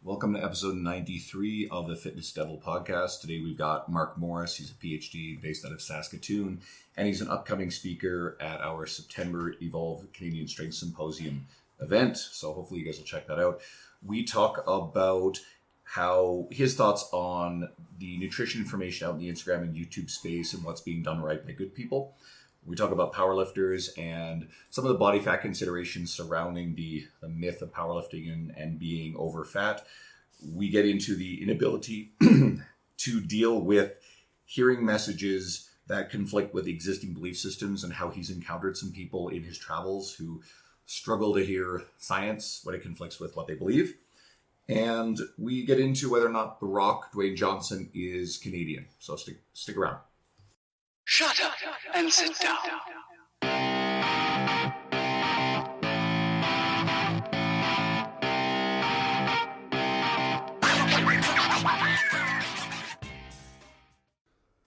Welcome to episode 93 of the Fitness Devil podcast. Today we've got Marc Morris. He's a PhD based out of Saskatoon, and he's an upcoming speaker at our September Evolve Canadian Strength Symposium event. So hopefully you guys will check that out. We talk about how his thoughts on the nutrition information out in the Instagram and YouTube space and what's being done right by good people. We talk about powerlifters and some of the body fat considerations surrounding the myth of powerlifting and being over fat. We get into the inability to deal with hearing messages that conflict with existing belief systems and how he's encountered some people in his travels who struggle to hear science when it conflicts with what they believe. And we get into whether or not The Rock, Dwayne Johnson, is Canadian. So stick around. Shut up and sit down.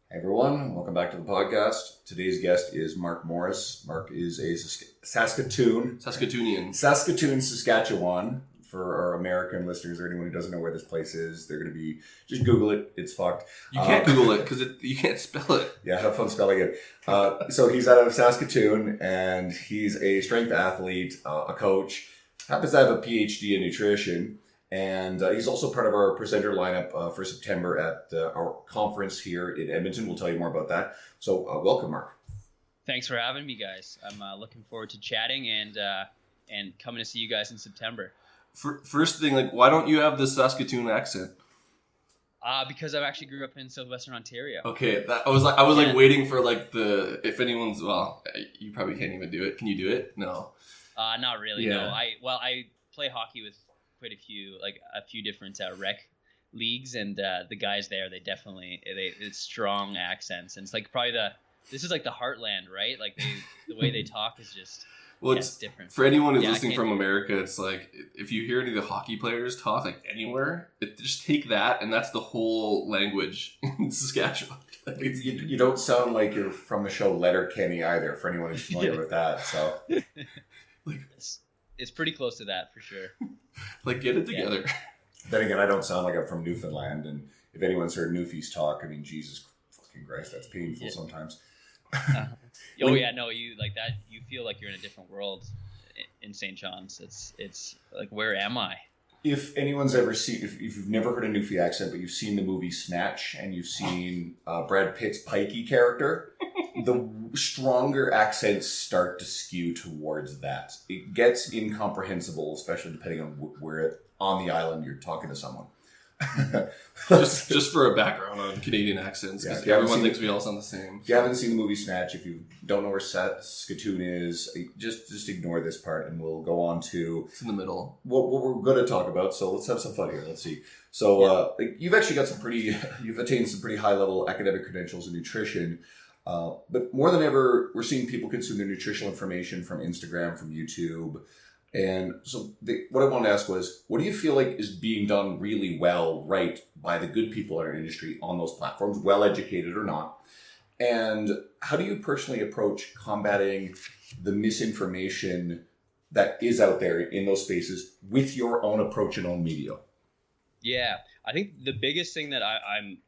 Hey everyone, welcome back to the podcast. Today's guest is Marc Morris. Marc is a Saskatoon, Saskatchewan. For our American listeners or anyone who doesn't know where this place is, they're going to be, just Google it. It's fucked. You can't Google it because you can't spell it. Yeah, have fun spelling it. So he's out of Saskatoon and he's a strength athlete, a coach, happens to have a PhD in nutrition. And he's also part of our presenter lineup for September at our conference here in Edmonton. We'll tell you more about that. So welcome, Marc. Thanks for having me, guys. I'm looking forward to chatting and coming to see you guys in September. First thing, why don't you have the Saskatoon accent? Because I actually grew up in Southwestern Ontario. Okay, I was waiting for if anyone's, well, you probably can't even do it. Can you do it? No. Not really. Yeah. No. I play hockey with quite a few different rec leagues, and the guys there, it's strong accents, and it's this is the heartland, right? The way they talk is just. Well, it's different. For anyone who's listening from America, it's if you hear any of the hockey players talk anywhere, just take that, and that's the whole language in Saskatchewan. You don't sound like you're from the show Letterkenny either, for anyone who's familiar with that. So, it's pretty close to that for sure. Get it together. Yeah. Then again, I don't sound like I'm from Newfoundland, and if anyone's heard Newfies talk, I mean, Jesus fucking Christ, that's painful sometimes. Oh yeah, no, you that. You feel like you're in a different world in St. John's. It's where am I? If anyone's ever seen, if you've never heard a Newfie accent, but you've seen the movie Snatch and you've seen Brad Pitt's Pikey character, the stronger accents start to skew towards that. It gets incomprehensible, especially depending on where on the island you're talking to someone. just for a background on Canadian accents, because everyone thinks we all sound the same. If you haven't seen the movie Snatch, if you don't know where Saskatoon is, just ignore this part, and we'll go on to it's in the middle. What we're going to talk about. So let's have some fun here. Let's see. So you've actually got you've attained some pretty high level academic credentials in nutrition. But more than ever, we're seeing people consume their nutritional information from Instagram, from YouTube. And so what I wanted to ask was, what do you feel like is being done really well, right, by the good people in our industry on those platforms, well-educated or not? And how do you personally approach combating the misinformation that is out there in those spaces with your own approach and own media? Yeah, I think the biggest thing that I'm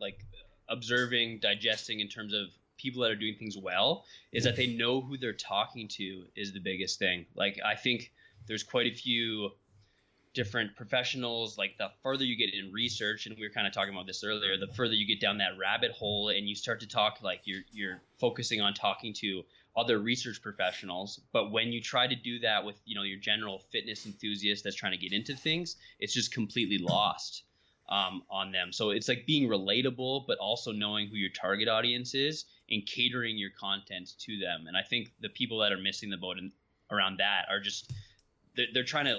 observing, digesting in terms of people that are doing things well is that they know who they're talking to is the biggest thing. I think there's quite a few different professionals, the further you get in research, and we were kind of talking about this earlier, the further you get down that rabbit hole and you start to talk, you're focusing on talking to other research professionals. But when you try to do that with, your general fitness enthusiast that's trying to get into things, it's just completely lost on them. So it's being relatable, but also knowing who your target audience is and catering your content to them. And I think the people that are missing the boat around that are just, they're trying to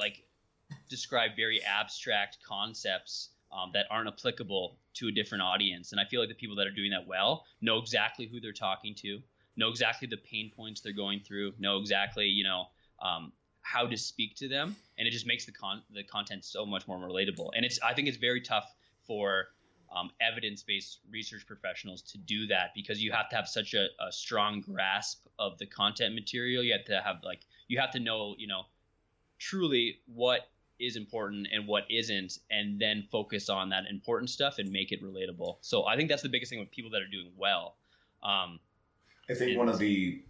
describe very abstract concepts that aren't applicable to a different audience. And I feel like the people that are doing that well know exactly who they're talking to, know exactly the pain points they're going through, know exactly, how to speak to them. And it just makes the content so much more relatable. And I think it's very tough for evidence-based research professionals to do that, because you have to have such a strong grasp of the content material. You have to have you have to know, truly what is important and what isn't, and then focus on that important stuff and make it relatable. So I think that's the biggest thing with people that are doing well. I think one of to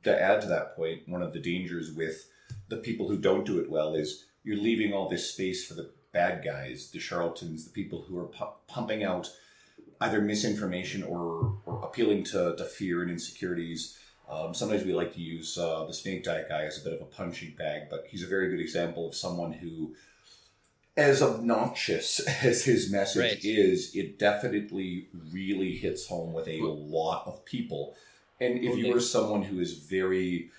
add to that point, one of the dangers with the people who don't do it well is you're leaving all this space for the bad guys, the charlatans, the people who are pumping out either misinformation or appealing to fear and insecurities. Sometimes we like to use the snake diet guy as a bit of a punching bag, but he's a very good example of someone who, as obnoxious as his message is, it definitely really hits home with a lot of people. And if you are someone who is very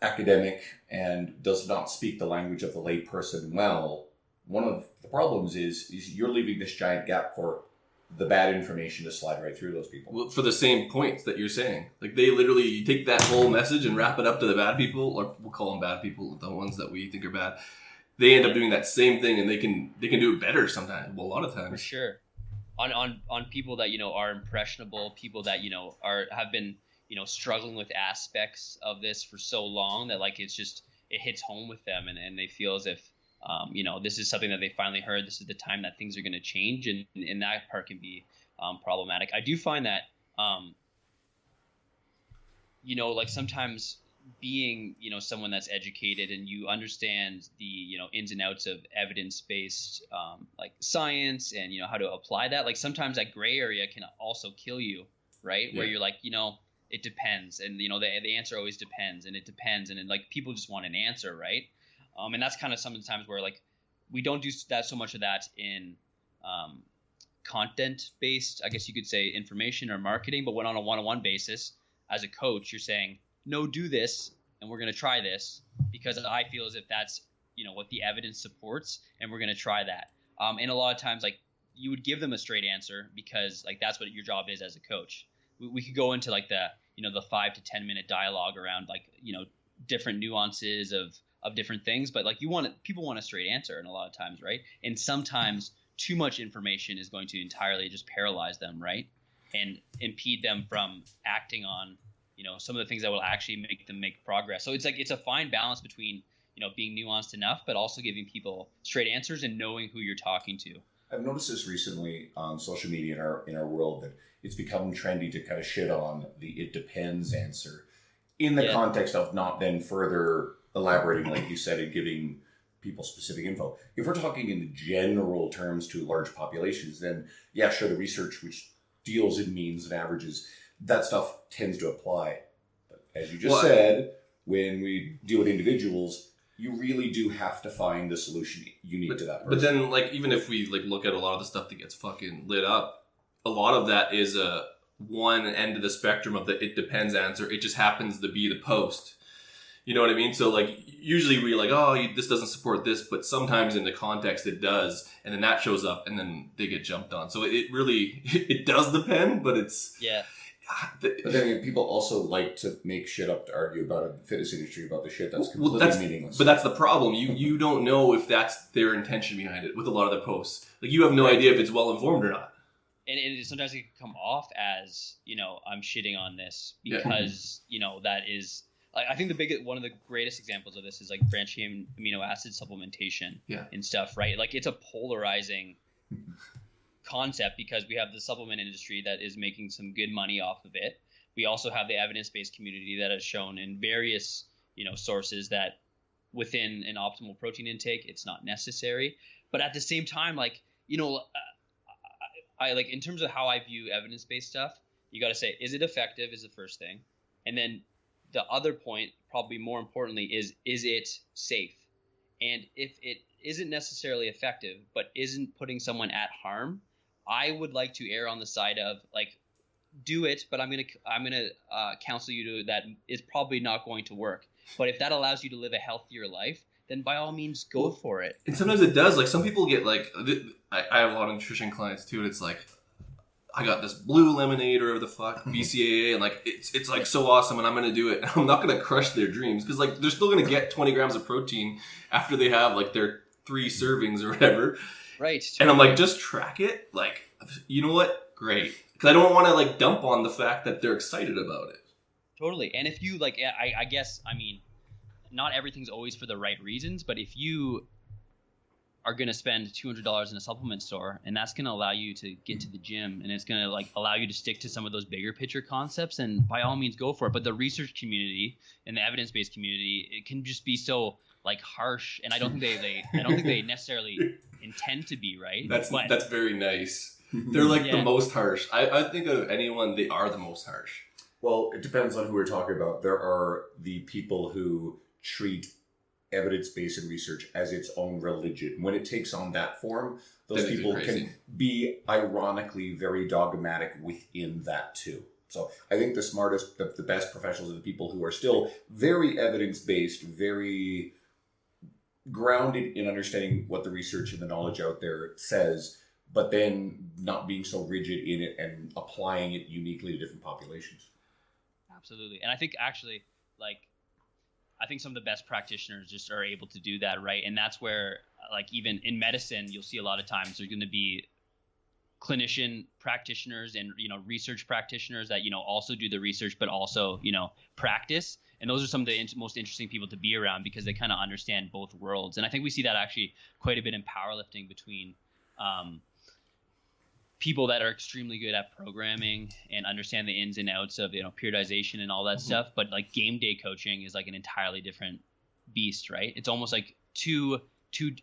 academic and does not speak the language of the layperson well, one of the problems is you're leaving this giant gap for the bad information to slide right through those people. Well, for the same points that you're saying. Like, they literally take that whole message and wrap it up to the bad people, or we'll call them bad people, the ones that we think are bad. They end up doing that same thing, and they can do it better sometimes. Well, a lot of times. For sure. On people that, are impressionable, people that, have been, struggling with aspects of this for so long that, like, it hits home with them, and they feel as if, this is something that they finally heard. This is the time that things are going to change, and that part can be problematic. I do find that, like sometimes being, someone that's educated and you understand the, ins and outs of evidence-based, like science and, how to apply that. Like sometimes that gray area can also kill you, right? Yeah. Where you're like, it depends. And, the answer always depends, and it depends. And then, like, people just want an answer, right? And that's kind of sometimes where, like, we don't do that so much of that in content-based, I guess you could say, information or marketing. But when on a one-on-one basis, as a coach, you're saying, no, do this, and we're going to try this because I feel as if that's, what the evidence supports, and we're going to try that. And a lot of times, like, you would give them a straight answer because, like, that's what your job is as a coach. We could go into, like, the 5 to 10 minute dialogue around, like, different nuances of different things, but, like, people want a straight answer, and a lot of times, right? And sometimes too much information is going to entirely just paralyze them, right? And impede them from acting on, some of the things that will actually make them make progress. So it's a fine balance between, being nuanced enough, but also giving people straight answers and knowing who you're talking to. I've noticed this recently on social media in our world, that it's become trendy to kind of shit on the "it depends" answer in the context of not then further elaborating, like you said, and giving people specific info. If we're talking in general terms to large populations, then yeah, sure, the research which deals in means and averages, that stuff tends to apply. But as you just said, when we deal with individuals, you really do have to find the solution unique to that person. But then, like, even if we, like, look at a lot of the stuff that gets fucking lit up, a lot of that is one end of the spectrum of the "it depends" answer. It just happens to be the post. You know what I mean? So, like, usually we're like, oh, this doesn't support this, but sometimes in the context it does, and then that shows up, and then they get jumped on. So it really, it does depend, but it's... Yeah. But then people also like to make shit up to argue about the fitness industry, about the shit that's completely meaningless. But that's the problem. You don't know if that's their intention behind it with a lot of their posts. Like, you have no idea if it's well informed or not. And sometimes it can come off as, I'm shitting on this because, that is... Like, I think one of the greatest examples of this is, like, branched-chain amino acid supplementation and stuff, right? Like, it's a polarizing concept because we have the supplement industry that is making some good money off of it. We also have the evidence-based community that has shown in various, sources that within an optimal protein intake, it's not necessary. But at the same time, like, I like, in terms of how I view evidence-based stuff, you got to say, is it effective is the first thing. And then the other point, probably more importantly, is it safe? And if it isn't necessarily effective, but isn't putting someone at harm, I would like to err on the side of, like, do it, but I'm gonna counsel you to that it's probably not going to work. But if that allows you to live a healthier life, then by all means go for it. And sometimes it does. Like, some people get, like, I have a lot of nutrition clients too, and it's like, I got this blue lemonade or whatever the fuck, BCAA, and, like, it's like so awesome, and I'm going to do it. And I'm not going to crush their dreams because, like, they're still going to get 20 grams of protein after they have, like, their 3 servings or whatever. Right. And I'm like, just track it. Like, you know what? Great. Because I don't want to, like, dump on the fact that they're excited about it. Totally. And if you, like, I guess, I mean, not everything's always for the right reasons, but if you are going to spend $200 in a supplement store, and that's going to allow you to get to the gym, and it's going to like allow you to stick to some of those bigger picture concepts, and by all means go for it. But the research community and the evidence-based community, it can just be so like harsh, and I don't think they necessarily intend to be, right? That's very nice. They're like the most harsh. I think of anyone, they are the most harsh. Well, it depends on who we're talking about. There are the people who treat evidence-based research as its own religion. When it takes on that form, those people can be ironically very dogmatic within that too. So I think the smartest, the best professionals are the people who are still very evidence-based, very grounded in understanding what the research and the knowledge out there says, but then not being so rigid in it and applying it uniquely to different populations. Absolutely. And I think actually, like, I think some of the best practitioners just are able to do that, right? And that's where, like, even in medicine, you'll see a lot of times there's going to be clinician practitioners and, you know, research practitioners that, you know, also do the research, but also, you know, practice. And those are some of the most interesting people to be around because they kind of understand both worlds. And I think we see that actually quite a bit in powerlifting between people that are extremely good at programming and understand the ins and outs of, you know, periodization and all that stuff. But like game day coaching is like an entirely different beast, right? It's almost like two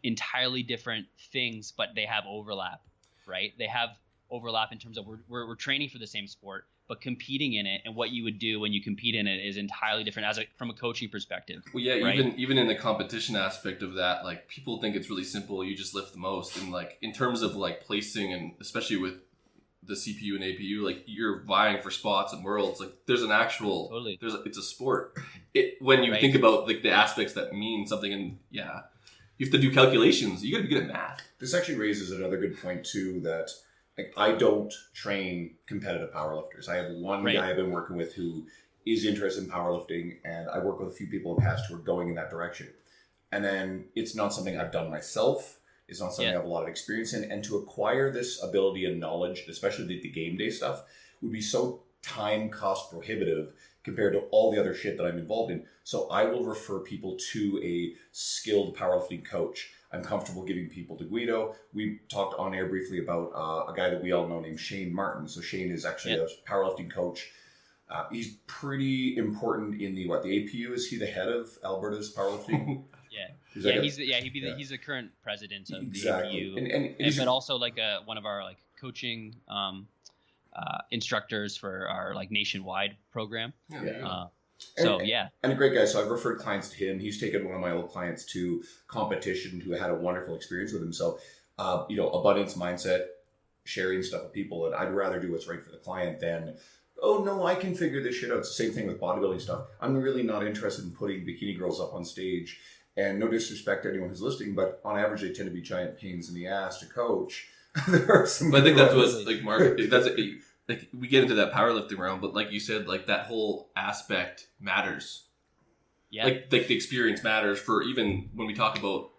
entirely different things, but they have overlap, right? They have overlap in terms of we're training for the same sport, but competing in it and what you would do when you compete in it is entirely different from a coaching perspective. Well, yeah, right? even in the competition aspect of that, like people think it's really simple. You just lift the most, and like in terms of like placing, and especially with the CPU and APU, like you're vying for spots and worlds. Like there's an actual, it's a sport. When you think about like the aspects that mean something, and you have to do calculations. You got to be good at math. This actually raises another good point too, that like I don't train competitive powerlifters. I have one guy I've been working with who is interested in powerlifting, and I work with a few people in the past who are going in that direction. And then it's not something I've done myself. It's not something I have a lot of experience in. And to acquire this ability and knowledge, especially the game day stuff, would be so time cost prohibitive compared to all the other shit that I'm involved in. So I will refer people to a skilled powerlifting coach. I'm comfortable giving people to Guido. We talked on air briefly about a guy that we all know named Shane Martin. So Shane is actually a powerlifting coach. He's pretty important in the APU. Is he the head of Alberta's powerlifting? He's the current president of the APU, but also like one of our like coaching instructors for our like nationwide program. And a great guy. So I've referred clients to him. He's taken one of my old clients to competition who had a wonderful experience with him. So, abundance mindset, sharing stuff with people, and I'd rather do what's right for the client than, oh no, I can figure this shit out. It's the same thing with bodybuilding stuff. I'm really not interested in putting bikini girls up on stage. And no disrespect to anyone who's listening, but on average, they tend to be giant pains in the ass to coach. There are some. But I think that's what like Mark. Like we get into that powerlifting realm, but like you said, like that whole aspect matters. Yeah. Like the experience matters for even when we talk about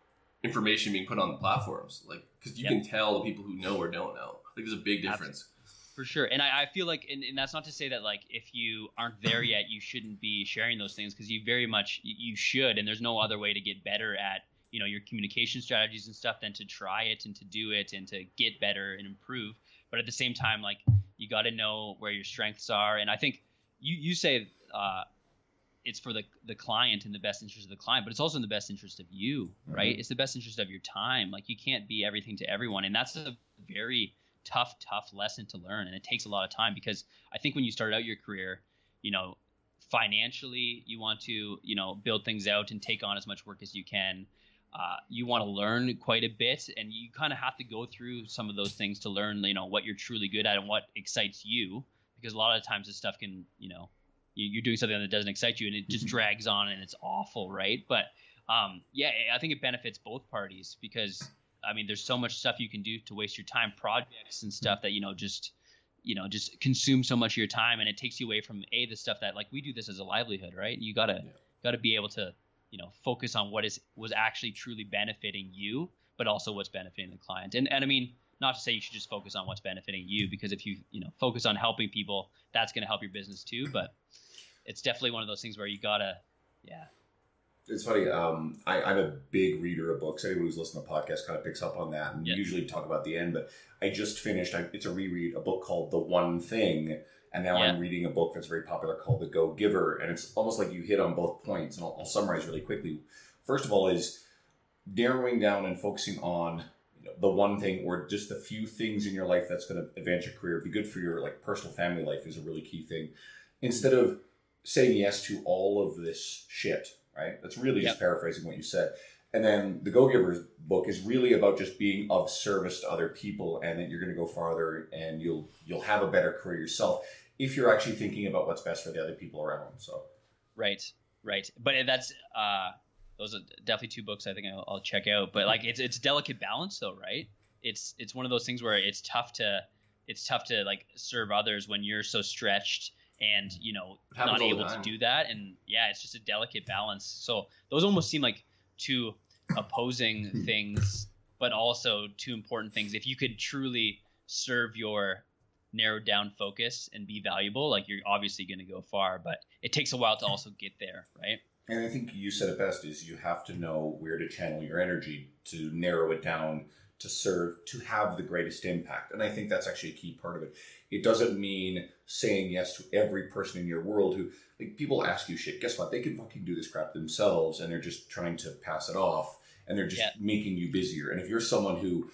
information being put on the platforms, like because you can tell the people who know or don't know. Like there's a big difference. For sure. And I feel like, and that's not to say that like if you aren't there yet, you shouldn't be sharing those things, because you very much, you should. And there's no other way to get better at, you know, your communication strategies and stuff than to try it and to do it and to get better and improve. But at the same time, like you got to know where your strengths are. And I think you say it's for the client, in the best interest of the client, but it's also in the best interest of you, right? Mm-hmm. It's the best interest of your time. Like you can't be everything to everyone. And that's a very tough lesson to learn, and it takes a lot of time, because I think when you start out your career, you know, financially you want to, you know, build things out and take on as much work as you can. You want to learn quite a bit, and you kind of have to go through some of those things to learn, you know, what you're truly good at and what excites you, because a lot of times this stuff can, you know, you're doing something that doesn't excite you and it just drags on and it's awful, right? But I think it benefits both parties, because I mean, there's so much stuff you can do to waste your time, projects and stuff that, just consume so much of your time, and it takes you away from the stuff that, like, we do this as a livelihood, right? You gotta be able to, focus on what was actually truly benefiting you, but also what's benefiting the client. And I mean, not to say you should just focus on what's benefiting you, because if you focus on helping people, that's going to help your business too. But it's definitely one of those things where you gotta, It's funny. I'm a big reader of books. Anyone who's listening to podcasts kind of picks up on that, and usually talk about the end. But I just finished. It's a reread. A book called The One Thing, and now I'm reading a book that's very popular called The Go Giver. And it's almost like you hit on both points. And I'll summarize really quickly. First of all, is narrowing down and focusing on the one thing, or just a few things in your life that's going to advance your career, be good for your like personal family life, is a really key thing. Instead of saying yes to all of this shit. Right? That's really just paraphrasing what you said. And then the Go Giver's book is really about just being of service to other people, and that you're going to go farther and you'll have a better career yourself if you're actually thinking about what's best for the other people around. So right. But that's those are definitely two books I think I'll check out. But like it's delicate balance though, right? It's one of those things where it's tough to like serve others when you're so stretched and not able to do that. And it's just a delicate balance. So those almost seem like two opposing things, but also two important things. If you could truly serve your narrowed down focus and be valuable, like you're obviously going to go far, but it takes a while to also get there, right? And I think you said it best, is you have to know where to channel your energy to narrow it down, to serve, to have the greatest impact. And I think that's actually a key part of it. It doesn't mean saying yes to every person in your world who, like, people ask you shit. Guess what? They can fucking do this crap themselves, and they're just trying to pass it off, and they're just making you busier. And if you're someone who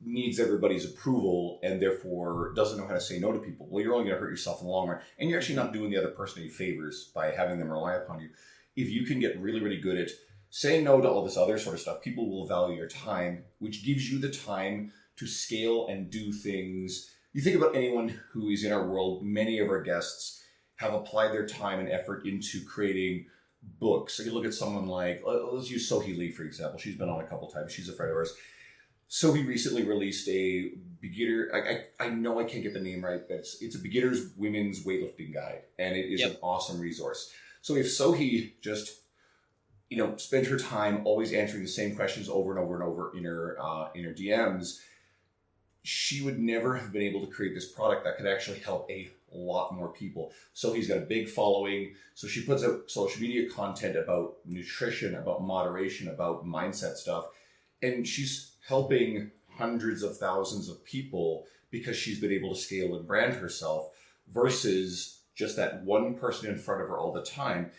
needs everybody's approval and therefore doesn't know how to say no to people, well, you're only going to hurt yourself in the long run. And you're actually not doing the other person any favors by having them rely upon you. If you can get really, really good at saying no to all this other sort of stuff, people will value your time, which gives you the time to scale and do things. You think about anyone who is in our world, many of our guests have applied their time and effort into creating books. So you look at someone like, let's use Sohee Lee, for example. She's been on a couple times. She's a friend of ours. Sohee recently released a beginner, I know I can't get the name right, but it's a beginner's women's weightlifting guide, and it is an awesome resource. So if Sohee just spent her time always answering the same questions over and over and over in her DMs, she would never have been able to create this product that could actually help a lot more people. So he's got a big following. So she puts out social media content about nutrition, about moderation, about mindset stuff. And she's helping hundreds of thousands of people because she's been able to scale and brand herself versus just that one person in front of her all the time.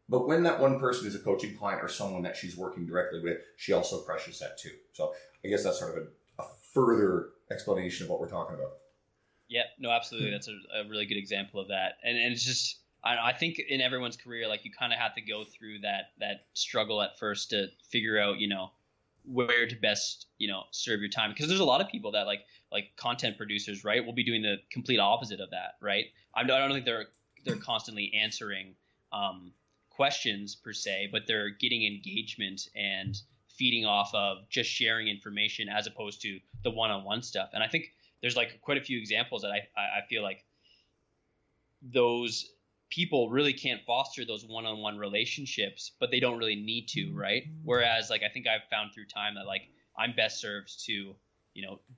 But when that one person is a coaching client or someone that she's working directly with, she also crushes that too. So I guess that's sort of a further explanation of what we're talking about. Yeah, no, absolutely. That's a really good example of that. And it's just, I think in everyone's career, like you kind of have to go through that struggle at first to figure out, where to best, serve your time. Because there's a lot of people that like content producers, right, will be doing the complete opposite of that, right? I don't think they're constantly answering questions per se, but they're getting engagement and feeding off of just sharing information as opposed to the one-on-one stuff. And I think there's like quite a few examples that I feel like those people really can't foster those one-on-one relationships, but they don't really need to, right? Whereas like I think I've found through time that like I'm best served to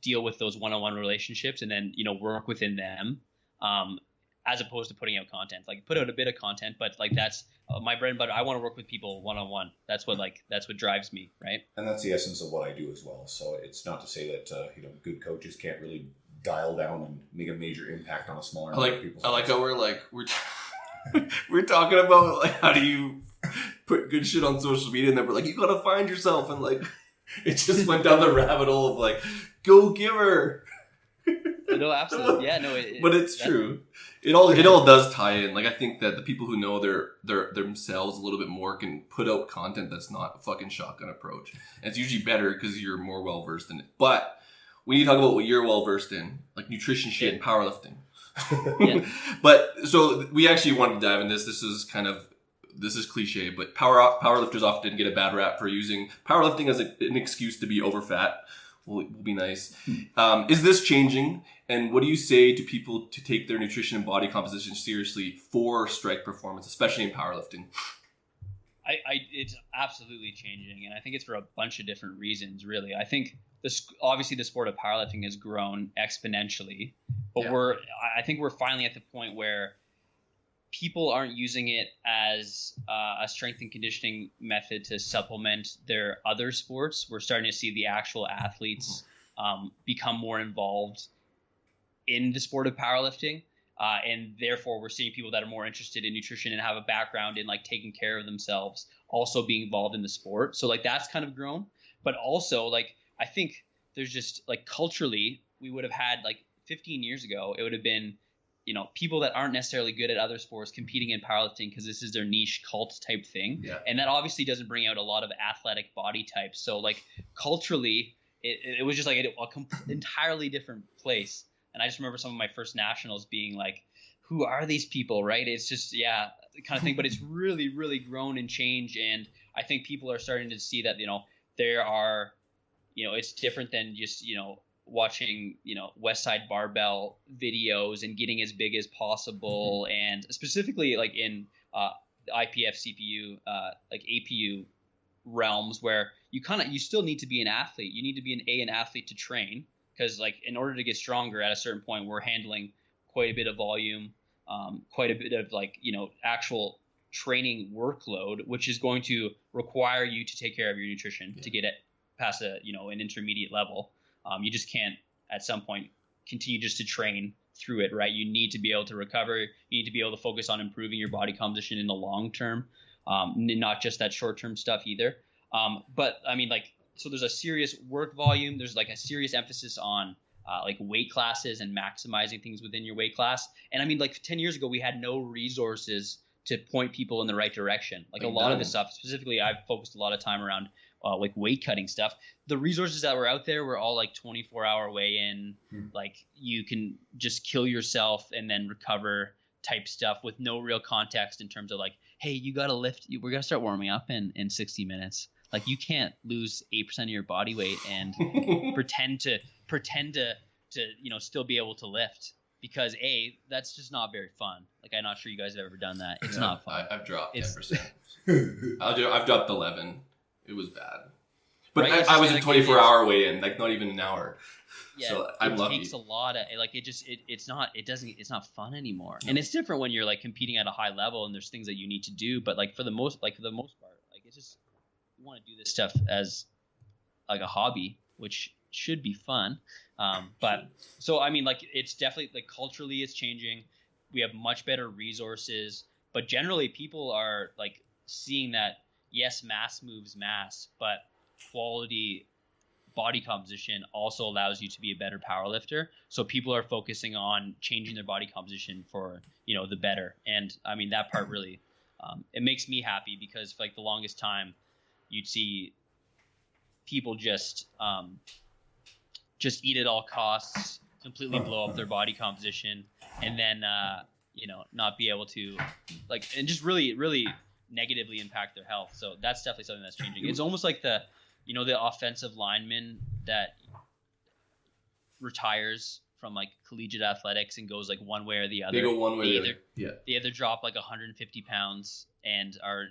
deal with those one-on-one relationships and then work within them, as opposed to putting out content. Like put out a bit of content, but like that's my bread and butter. I want to work with people one-on-one. That's what drives me, right? And that's the essence of what I do as well. So it's not to say that good coaches can't really dial down and make a major impact on a smaller number of people. I like how we're talking about like how do you put good shit on social media, and then we're like, you gotta find yourself, and like it just went down the rabbit hole of like Go Giver. No, absolutely. Yeah, no. But it's true. It all does tie in. Like I think that the people who know their themselves a little bit more can put out content that's not a fucking shotgun approach. And it's usually better because you're more well versed in it. But we need to talk about what you're well versed in, like nutrition shit and powerlifting. Yeah. But so we actually wanted to dive in this. This is cliche, but powerlifters often get a bad rap for using powerlifting as an excuse to be overfat. Will be nice. Is this changing? And what do you say to people to take their nutrition and body composition seriously for strike performance, especially in powerlifting? It's absolutely changing, and I think it's for a bunch of different reasons. Really, I think obviously the sport of powerlifting has grown exponentially, but I think we're finally at the point where people aren't using it as a strength and conditioning method to supplement their other sports. We're starting to see the actual athletes become more involved in the sport of powerlifting. And therefore, we're seeing people that are more interested in nutrition and have a background in like taking care of themselves also being involved in the sport. So like that's kind of grown. But also like I think there's just like culturally, we would have had like 15 years ago, it would have been, you know, people that aren't necessarily good at other sports competing in powerlifting because this is their niche cult type thing. Yeah. And that obviously doesn't bring out a lot of athletic body types. So like culturally, it was just like a entirely different place. And I just remember some of my first nationals being like, who are these people, right? It's just, yeah, kind of thing. But it's really, really grown and changed. And I think people are starting to see that, you know, there are, you know, it's different than just, you know, watching, you know, West Side Barbell videos and getting as big as possible. And specifically like in the IPF, CPU, like APU realms where you still need to be an athlete. You need to be an athlete to train. Because like in order to get stronger at a certain point, we're handling quite a bit of volume, quite a bit of like, you know, actual training workload, which is going to require you to take care of your nutrition to get it past a, you know, an intermediate level. You just can't at some point continue just to train through it, right? You need to be able to recover. You need to be able to focus on improving your body composition in the long term, not just that short term stuff either. But I mean, like, so there's a serious work volume. There's like a serious emphasis on like weight classes and maximizing things within your weight class. And I mean, like 10 years ago, we had no resources to point people in the right direction. Like a lot of this stuff, specifically, I've focused a lot of time around like weight cutting stuff. The resources that were out there were all like 24-hour weigh-in, like you can just kill yourself and then recover type stuff with no real context in terms of like, hey, you got to lift. We're going to start warming up in 60 minutes. Like you can't lose 8% of your body weight and pretend to you know still be able to lift because that's just not very fun. Like I'm not sure you guys have ever done that. It's not fun. I've dropped 10%. I've dropped 11. It was bad, but right? I was a 24-hour weigh-in, like not even an hour. Yeah, so I'm lucky. It takes a lot of like it's not fun anymore. No. And it's different when you're like competing at a high level and there's things that you need to do. But like for the most part, like it's just. Want to do this stuff as like a hobby, which should be fun. But so, I mean, like it's definitely like culturally it's changing. We have much better resources, but generally people are like seeing that, yes, mass moves mass, but quality body composition also allows you to be a better power lifter. So people are focusing on changing their body composition for, you know, the better. And I mean, that part really, it makes me happy because for like the longest time, you'd see people just eat at all costs, completely blow up their body composition, and then you know not be able to like and just really really negatively impact their health. So that's definitely something that's changing. It's almost like the offensive lineman that retires from like collegiate athletics and goes like one way or the other. They go one way or the other. Yeah. They either drop like 150 pounds and are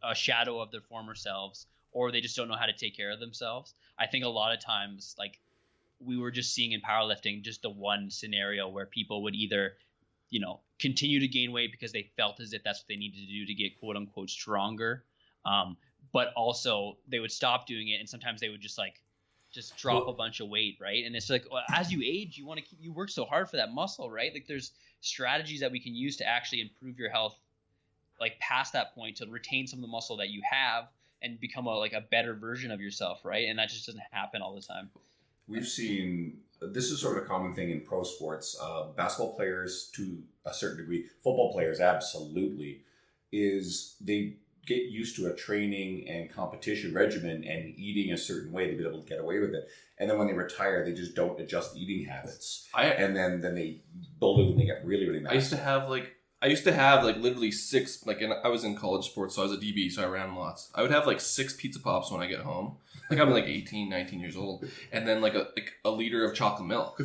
a shadow of their former selves, or they just don't know how to take care of themselves. I think a lot of times, like we were just seeing in powerlifting, just the one scenario where people would either, you know, continue to gain weight because they felt as if that's what they needed to do to get quote unquote stronger. But also they would stop doing it. And sometimes they would just drop a bunch of weight. Right. And it's like, well, as you age, you work so hard for that muscle, right? Like there's strategies that we can use to actually improve your health, like past that point, to retain some of the muscle that you have and become a better version of yourself, right? And that just doesn't happen all the time. We've seen, this is sort of a common thing in pro sports, basketball players to a certain degree, football players absolutely, is they get used to a training and competition regimen and eating a certain way to be able to get away with it. And then when they retire, they just don't adjust the eating habits. And then they build it and they get really, really mad. I used to have literally 6, like, and I was in college sports, so I was a DB, so I ran lots. I would have like 6 pizza pops when I get home. Like I'm like 18, 19 years old. And then like a liter of chocolate milk.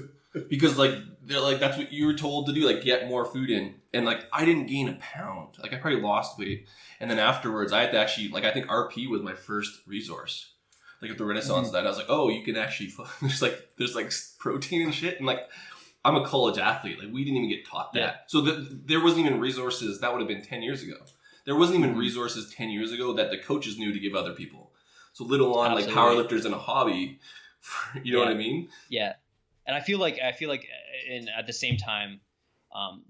Because like, they're like, that's what you were told to do, like get more food in. And like, I didn't gain a pound. Like I probably lost weight. And then afterwards I had to actually, like, I think RP was my first resource. Like at the Renaissance that I was like, oh, you can actually, there's like protein and shit. And like, I'm a college athlete. Like we didn't even get taught that. Yeah. So there wasn't even resources. That would have been 10 years ago. There wasn't even resources 10 years ago that the coaches knew to give other people. So little on like powerlifters in a hobby, you know what I mean? Yeah. And I feel like at the same time,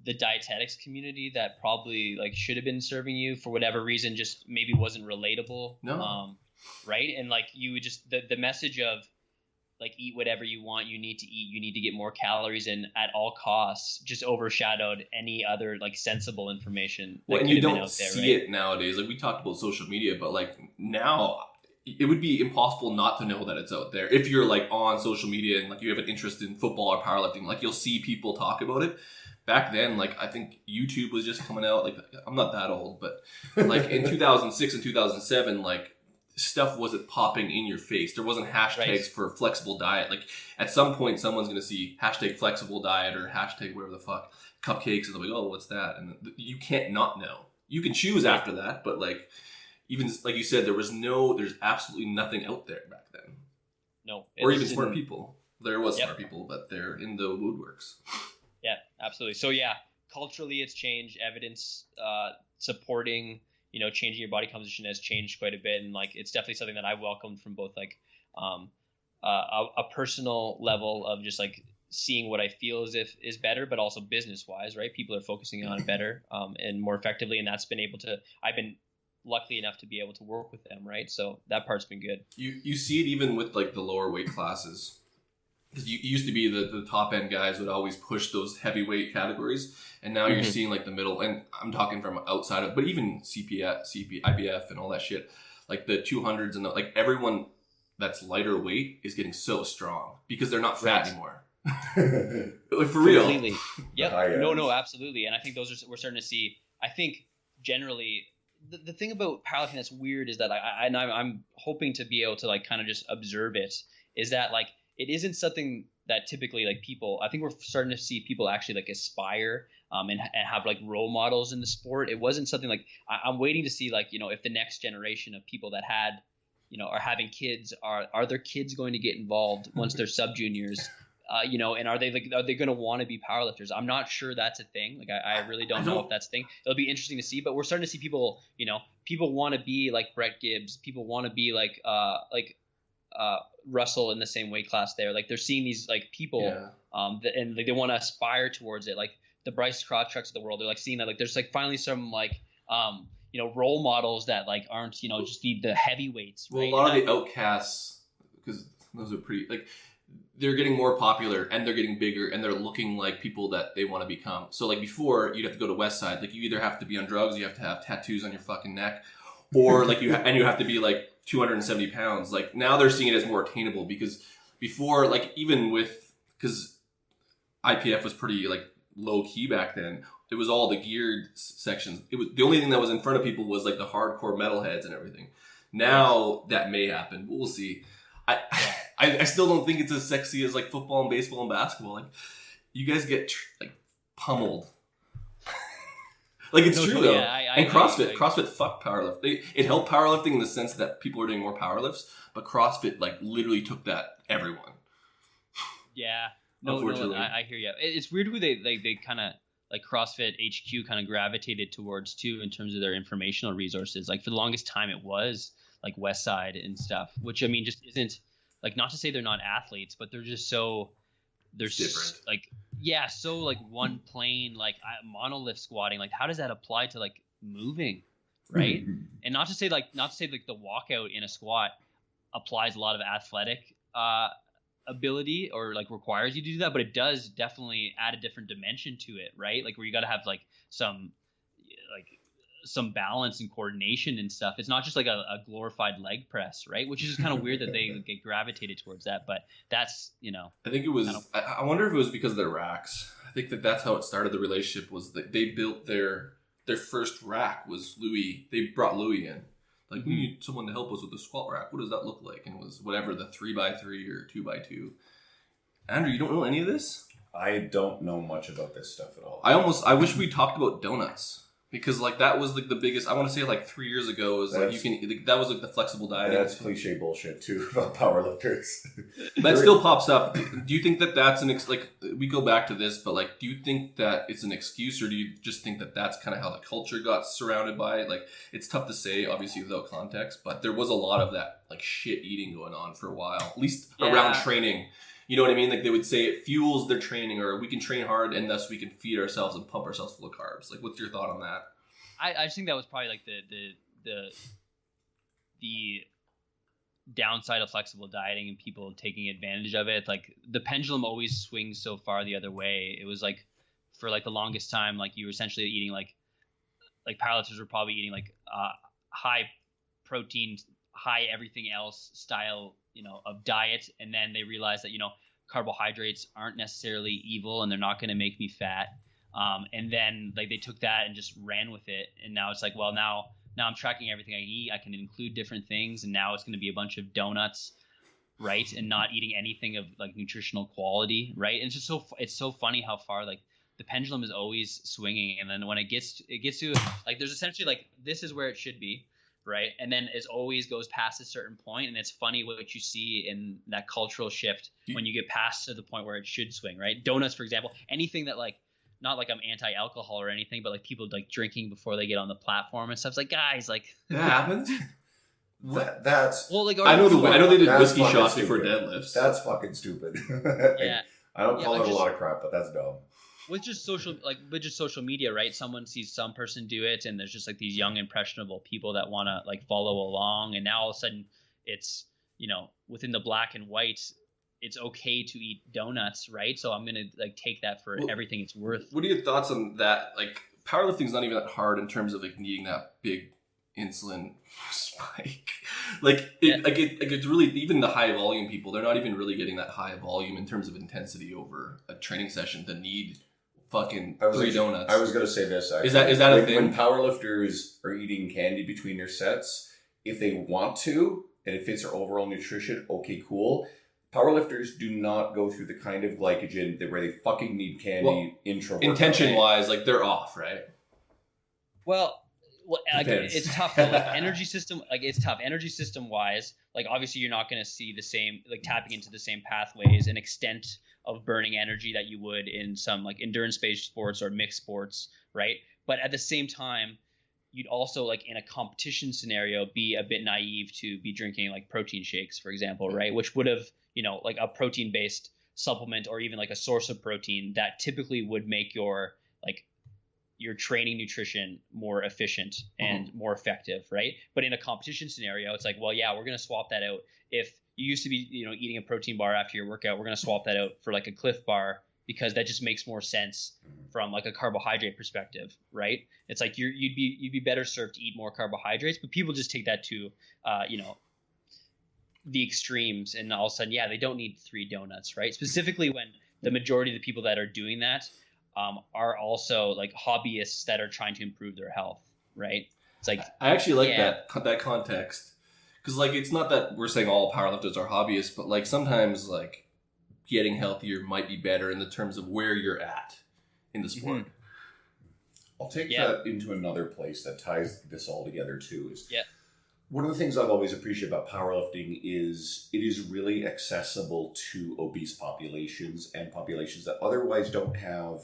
the dietetics community that probably like should have been serving you for whatever reason just maybe wasn't relatable. No. Right. And like you would just the message of like eat whatever you want, you need to eat, you need to get more calories in at all costs just overshadowed any other like sensible information. Well, and you don't see it nowadays. Like we talked about social media, but like now it would be impossible not to know that it's out there. If you're like on social media and like you have an interest in football or powerlifting, like you'll see people talk about it. Back then, like I think YouTube was just coming out. Like I'm not that old, but like in 2006 and 2007, like stuff wasn't popping in your face. There wasn't hashtags for flexible diet. Like at some point, someone's gonna see hashtag flexible diet or hashtag whatever the fuck cupcakes, and they'll be, oh, what's that? And you can't not know. You can choose after that, but like even like you said, there's absolutely nothing out there back then. No, or even smart people. There was smart people, but they're in the woodworks. Yeah, absolutely. So yeah, culturally it's changed. Evidence supporting, changing your body composition has changed quite a bit, and like it's definitely something that I welcomed from both like a personal level of just like seeing what I feel as if is better, but also business wise, right? People are focusing on it better and more effectively, and that's been able to. I've been lucky enough to be able to work with them, right? So that part's been good. You see it even with like the lower weight classes. Because you used to be the top end guys would always push those heavyweight categories, and now you're seeing like the middle. And I'm talking from outside of, but even IBF, and all that shit, like the 200s and like everyone that's lighter weight is getting so strong because they're not fat anymore. Like for real. Completely. Yep. No, absolutely. And I think we're starting to see. I think generally the thing about powerlifting that's weird is that I'm hoping to be able to like kind of just observe it. Is that like it isn't something that typically like people, I think we're starting to see people actually like aspire and have like role models in the sport. It wasn't something like I'm waiting to see like, if the next generation of people that had, are having kids, are their kids going to get involved once they're sub juniors, and are they going to want to be powerlifters? I'm not sure that's a thing. Like I really don't know if that's a thing. It'll be interesting to see, but we're starting to see people, people want to be like Brett Gibbs. People want to be like Russell in the same weight class there. Like they're seeing these like people and like they want to aspire towards it. Like the Bryce Krawchuk's of the world. They're like seeing that like there's like finally some like role models that like aren't just the heavyweights. Well, right? a lot of the outcasts, because those are pretty like they're getting more popular and they're getting bigger and they're looking like people that they want to become. So like before you'd have to go to West Side. Like you either have to be on drugs, you have to have tattoos on your fucking neck, or like you have to be like 270 pounds. Like now they're seeing it as more attainable because before, like even because IPF was pretty like low key back then, it was all the geared sections. It was the only thing that was in front of people was like the hardcore metalheads and everything. Now that may happen. We'll see. I still don't think it's as sexy as like football and baseball and basketball. Like you guys get like pummeled. Like it's true though. And CrossFit fucked powerlifting. It helped powerlifting in the sense that people are doing more powerlifts, but CrossFit like literally took that everyone. Yeah. No, I hear you. It's weird who they kind of like CrossFit HQ kind of gravitated towards too in terms of their informational resources. Like for the longest time it was like West Side and stuff, which I mean just isn't like, not to say they're not athletes, but they're just so they're different. So like one plane, like monolith squatting, like how does that apply to like moving, right? And not to say like the walkout in a squat applies a lot of athletic ability or like requires you to do that, but it does definitely add a different dimension to it, right? Like where you got to have like some balance and coordination and stuff. It's not just like a glorified leg press, right? Which is kind of weird that they get gravitated towards that, but that's, I think it was, I wonder if it was because of their racks. I think that's how it started. The relationship was that they built their first rack was Louis. They brought Louis in. Like, we need someone to help us with the squat rack. What does that look like? And it was whatever, the 3x3 or 2x2. Andrew, you don't know any of this? I don't know much about this stuff at all. I wish we talked about donuts. Because like that was like the biggest. I want to say like 3 years ago was like you can. Like, that was like the flexible And dieting. that's cliche bullshit too about powerlifters. That still pops up. Do you think that that's like we go back to this, but like, do you think that it's an excuse, or do you just think that that's kind of how the culture got surrounded by it? Like, it's tough to say, obviously, without context, but there was a lot of that like shit eating going on for a while, at least around training. You know what I mean? Like they would say it fuels their training, or we can train hard and thus we can feed ourselves and pump ourselves full of carbs. Like, what's your thought on that? I just think that was probably like the downside of flexible dieting and people taking advantage of it. Like the pendulum always swings so far the other way. It was like for like the longest time, like you were essentially eating like powerlifters were probably eating like high protein, high everything else style, of diet. And then they realized that, carbohydrates aren't necessarily evil and they're not going to make me fat. And then like they took that and just ran with it. And now it's like, well, now I'm tracking everything I eat. I can include different things. And now it's going to be a bunch of donuts, right? And not eating anything of like nutritional quality, right? And it's so funny how far like the pendulum is always swinging. And then when it gets to like, there's essentially like, this is where it should be. Right. And then it always goes past a certain point. And it's funny what you see in that cultural shift when you get past to the point where it should swing. Right. Donuts, for example, anything that like, not like I'm anti-alcohol or anything, but like people like drinking before they get on the platform and stuff. It's like, guys, like that happens. That's well, like I know they did whiskey shots before deadlifts. That's fucking stupid. Yeah. I don't call it a lot of crap, but that's dumb. With just social media, right? Someone sees some person do it, and there's just like these young impressionable people that want to like follow along, and now all of a sudden it's within the black and white, it's okay to eat donuts, right? So I'm gonna like take that for everything it's worth. What are your thoughts on that? Like powerlifting's not even that hard in terms of like needing that big insulin spike. It's really, even the high volume people, they're not even really getting that high volume in terms of intensity over a training session to need fucking 3 donuts. I was going to say this. Actually. Is that a thing? When powerlifters are eating candy between their sets, if they want to, and it fits their overall nutrition, okay, cool. Powerlifters do not go through the kind of glycogen where they fucking need candy intention-wise, like they're off, right? Well, like, it's tough though. Like energy system, like it's tough. Energy system wise, like obviously you're not going to see the same, like tapping into the same pathways and extent of burning energy that you would in some like endurance-based sports or mixed sports, right? But at the same time, you'd also like in a competition scenario be a bit naive to be drinking like protein shakes, for example, right? Which would have, like a protein-based supplement or even like a source of protein that typically would make your training nutrition more efficient and more effective, right? But in a competition scenario, it's like, well, yeah, we're going to swap that out. If you used to be, eating a protein bar after your workout, we're going to swap that out for like a Cliff Bar because that just makes more sense from like a carbohydrate perspective, right? It's like you'd be better served to eat more carbohydrates, but people just take that to, the extremes, and all of a sudden, yeah, they don't need 3 donuts, right? Specifically when the majority of the people that are doing that are also like hobbyists that are trying to improve their health, right? It's like I actually like that context, because like it's not that we're saying all powerlifters are hobbyists, but like sometimes like getting healthier might be better in the terms of where you're at in the sport. I'll take that into another place that ties this all together too. Yeah. One of the things I've always appreciated about powerlifting is it is really accessible to obese populations and populations that otherwise don't have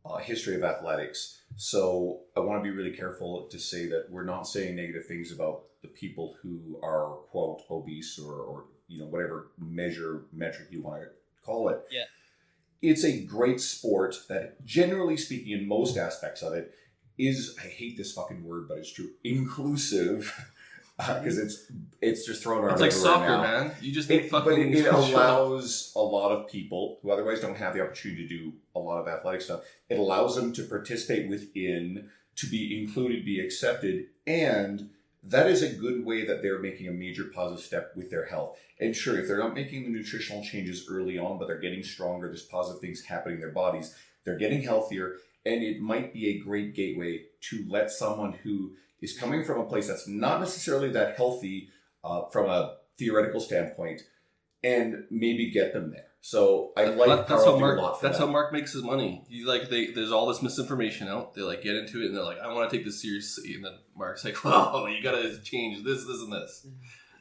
a history of athletics. So I want to be really careful to say that we're not saying negative things about the people who are, quote, obese or whatever metric you want to call it. Yeah. It's a great sport that, generally speaking, in most aspects of it, is, I hate this fucking word, but it's true, inclusive. Because it's just thrown around. It's like soccer, man. You just it allows a lot of people who otherwise don't have the opportunity to do a lot of athletic stuff. It allows them to participate within, to be included, be accepted, and that is a good way that they're making a major positive step with their health. And sure, if they're not making the nutritional changes early on, but they're getting stronger, there's positive things happening in their bodies, they're getting healthier, and it might be a great gateway to let someone who is coming from a place that's not necessarily that healthy from a theoretical standpoint, and maybe get them there. So I like that's Carl how do a Mark. lot for That's that. how Mark makes his money. There's all this misinformation out. They like get into it and they're like, I want to take this seriously, and then Mark's like, well, you gotta change this, and this.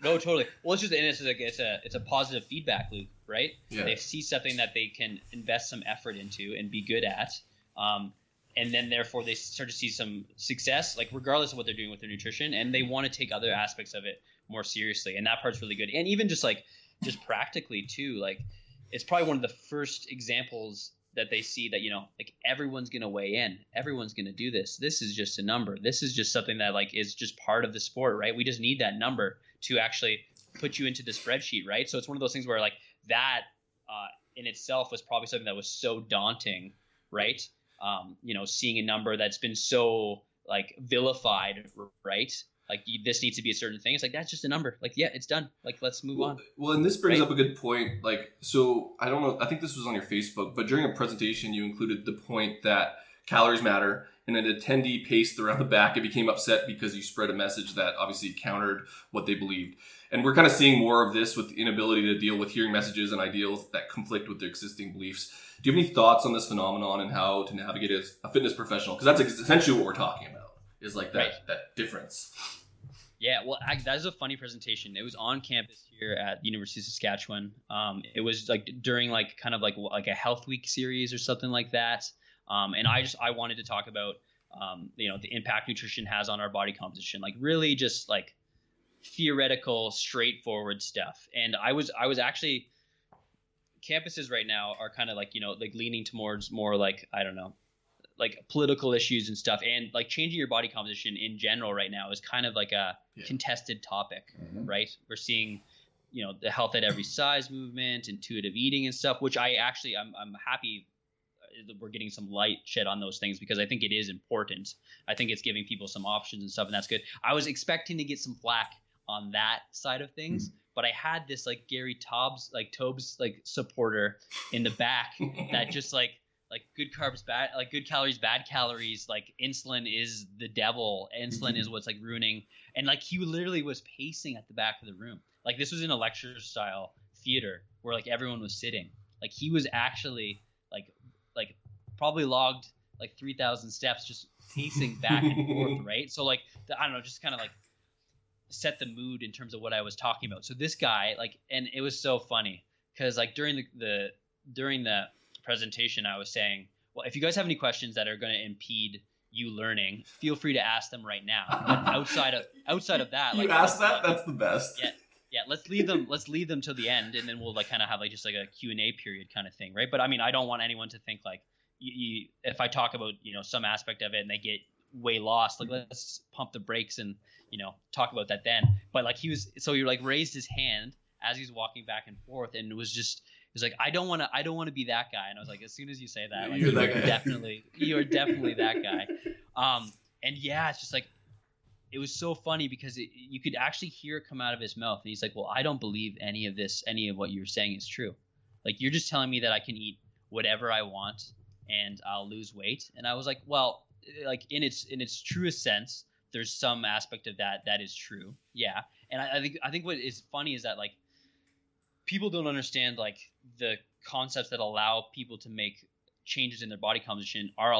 No, totally. Well, it's just, and it's a positive feedback loop, right? Yeah. They see something that they can invest some effort into and be good at, and then therefore they start to see some success, like regardless of what they're doing with their nutrition, and they want to take other aspects of it more seriously, and that part's really good. And even just practically too, like it's probably one of the first examples that they see that, like everyone's going to weigh in. Everyone's going to do this. This is just a number. This is just something that like is just part of the sport, right? We just need that number to actually put you into the spreadsheet, right? So it's one of those things where like that in itself was probably something that was so daunting, right? Seeing a number that's been so like vilified, right? Like this needs to be a certain thing. It's like, that's just a number. Like, yeah, it's done. Like, let's move on. Well, and this brings Right? up a good point. Like, so I don't know. I think this was on your Facebook, but during a presentation, you included the point that calories matter. And an attendee paced around the back and became upset because you spread a message that obviously countered what they believed. And we're kind of seeing more of this with the inability to deal with hearing messages and ideals that conflict with their existing beliefs. Do you have any thoughts on this phenomenon and how to navigate it as a fitness professional? Because that's essentially what we're talking about, is like that, Right. that difference. Yeah, well, that is a funny presentation. It was on campus here at the University of Saskatchewan. It was like during like kind of like a health week series or something like that. And I wanted to talk about the impact nutrition has on our body composition, like really just like theoretical, straightforward stuff. And I was actually, campuses right now are kind of like like leaning towards more like, I don't know, like political issues and stuff, and like changing your body composition in general right now is kind of like a contested topic, right? We're seeing the health at every size movement, intuitive eating and stuff, which I'm happy that we're getting some light shed on those things, because I think it is important. I think it's giving people some options and stuff, and that's good. I was expecting to get some flack on that side of things, but I had this like Gary Tobes like supporter in the back that just like good carbs bad, like good calories bad calories, like insulin is the devil, insulin is what's like ruining, and like he literally was pacing at the back of the room. Like this was in a lecture style theater where like everyone was sitting. Like he was actually like probably logged like 3,000 steps just pacing back and forth, right? So like I don't know, just kind of like set the mood in terms of what I was talking about. So this guy, like, and it was so funny because like during the presentation I was saying, well, if you guys have any questions that are going to impede you learning, feel free to ask them right now. But outside of that, You asked that? That's the best. Yeah, let's leave them till the end, and then we'll like kind of have like just like a Q&A period kind of thing, right? But I mean, I don't want anyone to think like if I talk about some aspect of it and they get way lost, like let's pump the brakes and talk about that then. But like he like raised his hand as he's walking back and forth, and it was like, I don't want to be that guy. And I was like, as soon as you say that, like, you're definitely that guy. And yeah, it's just like, it was so funny because you could actually hear it come out of his mouth. And he's like, well, I don't believe any of what you're saying is true. Like, you're just telling me that I can eat whatever I want and I'll lose weight. And I was like, well, like in its truest sense, there's some aspect of that is true. Yeah. And I think what is funny is that like people don't understand like the concepts that allow people to make changes in their body composition are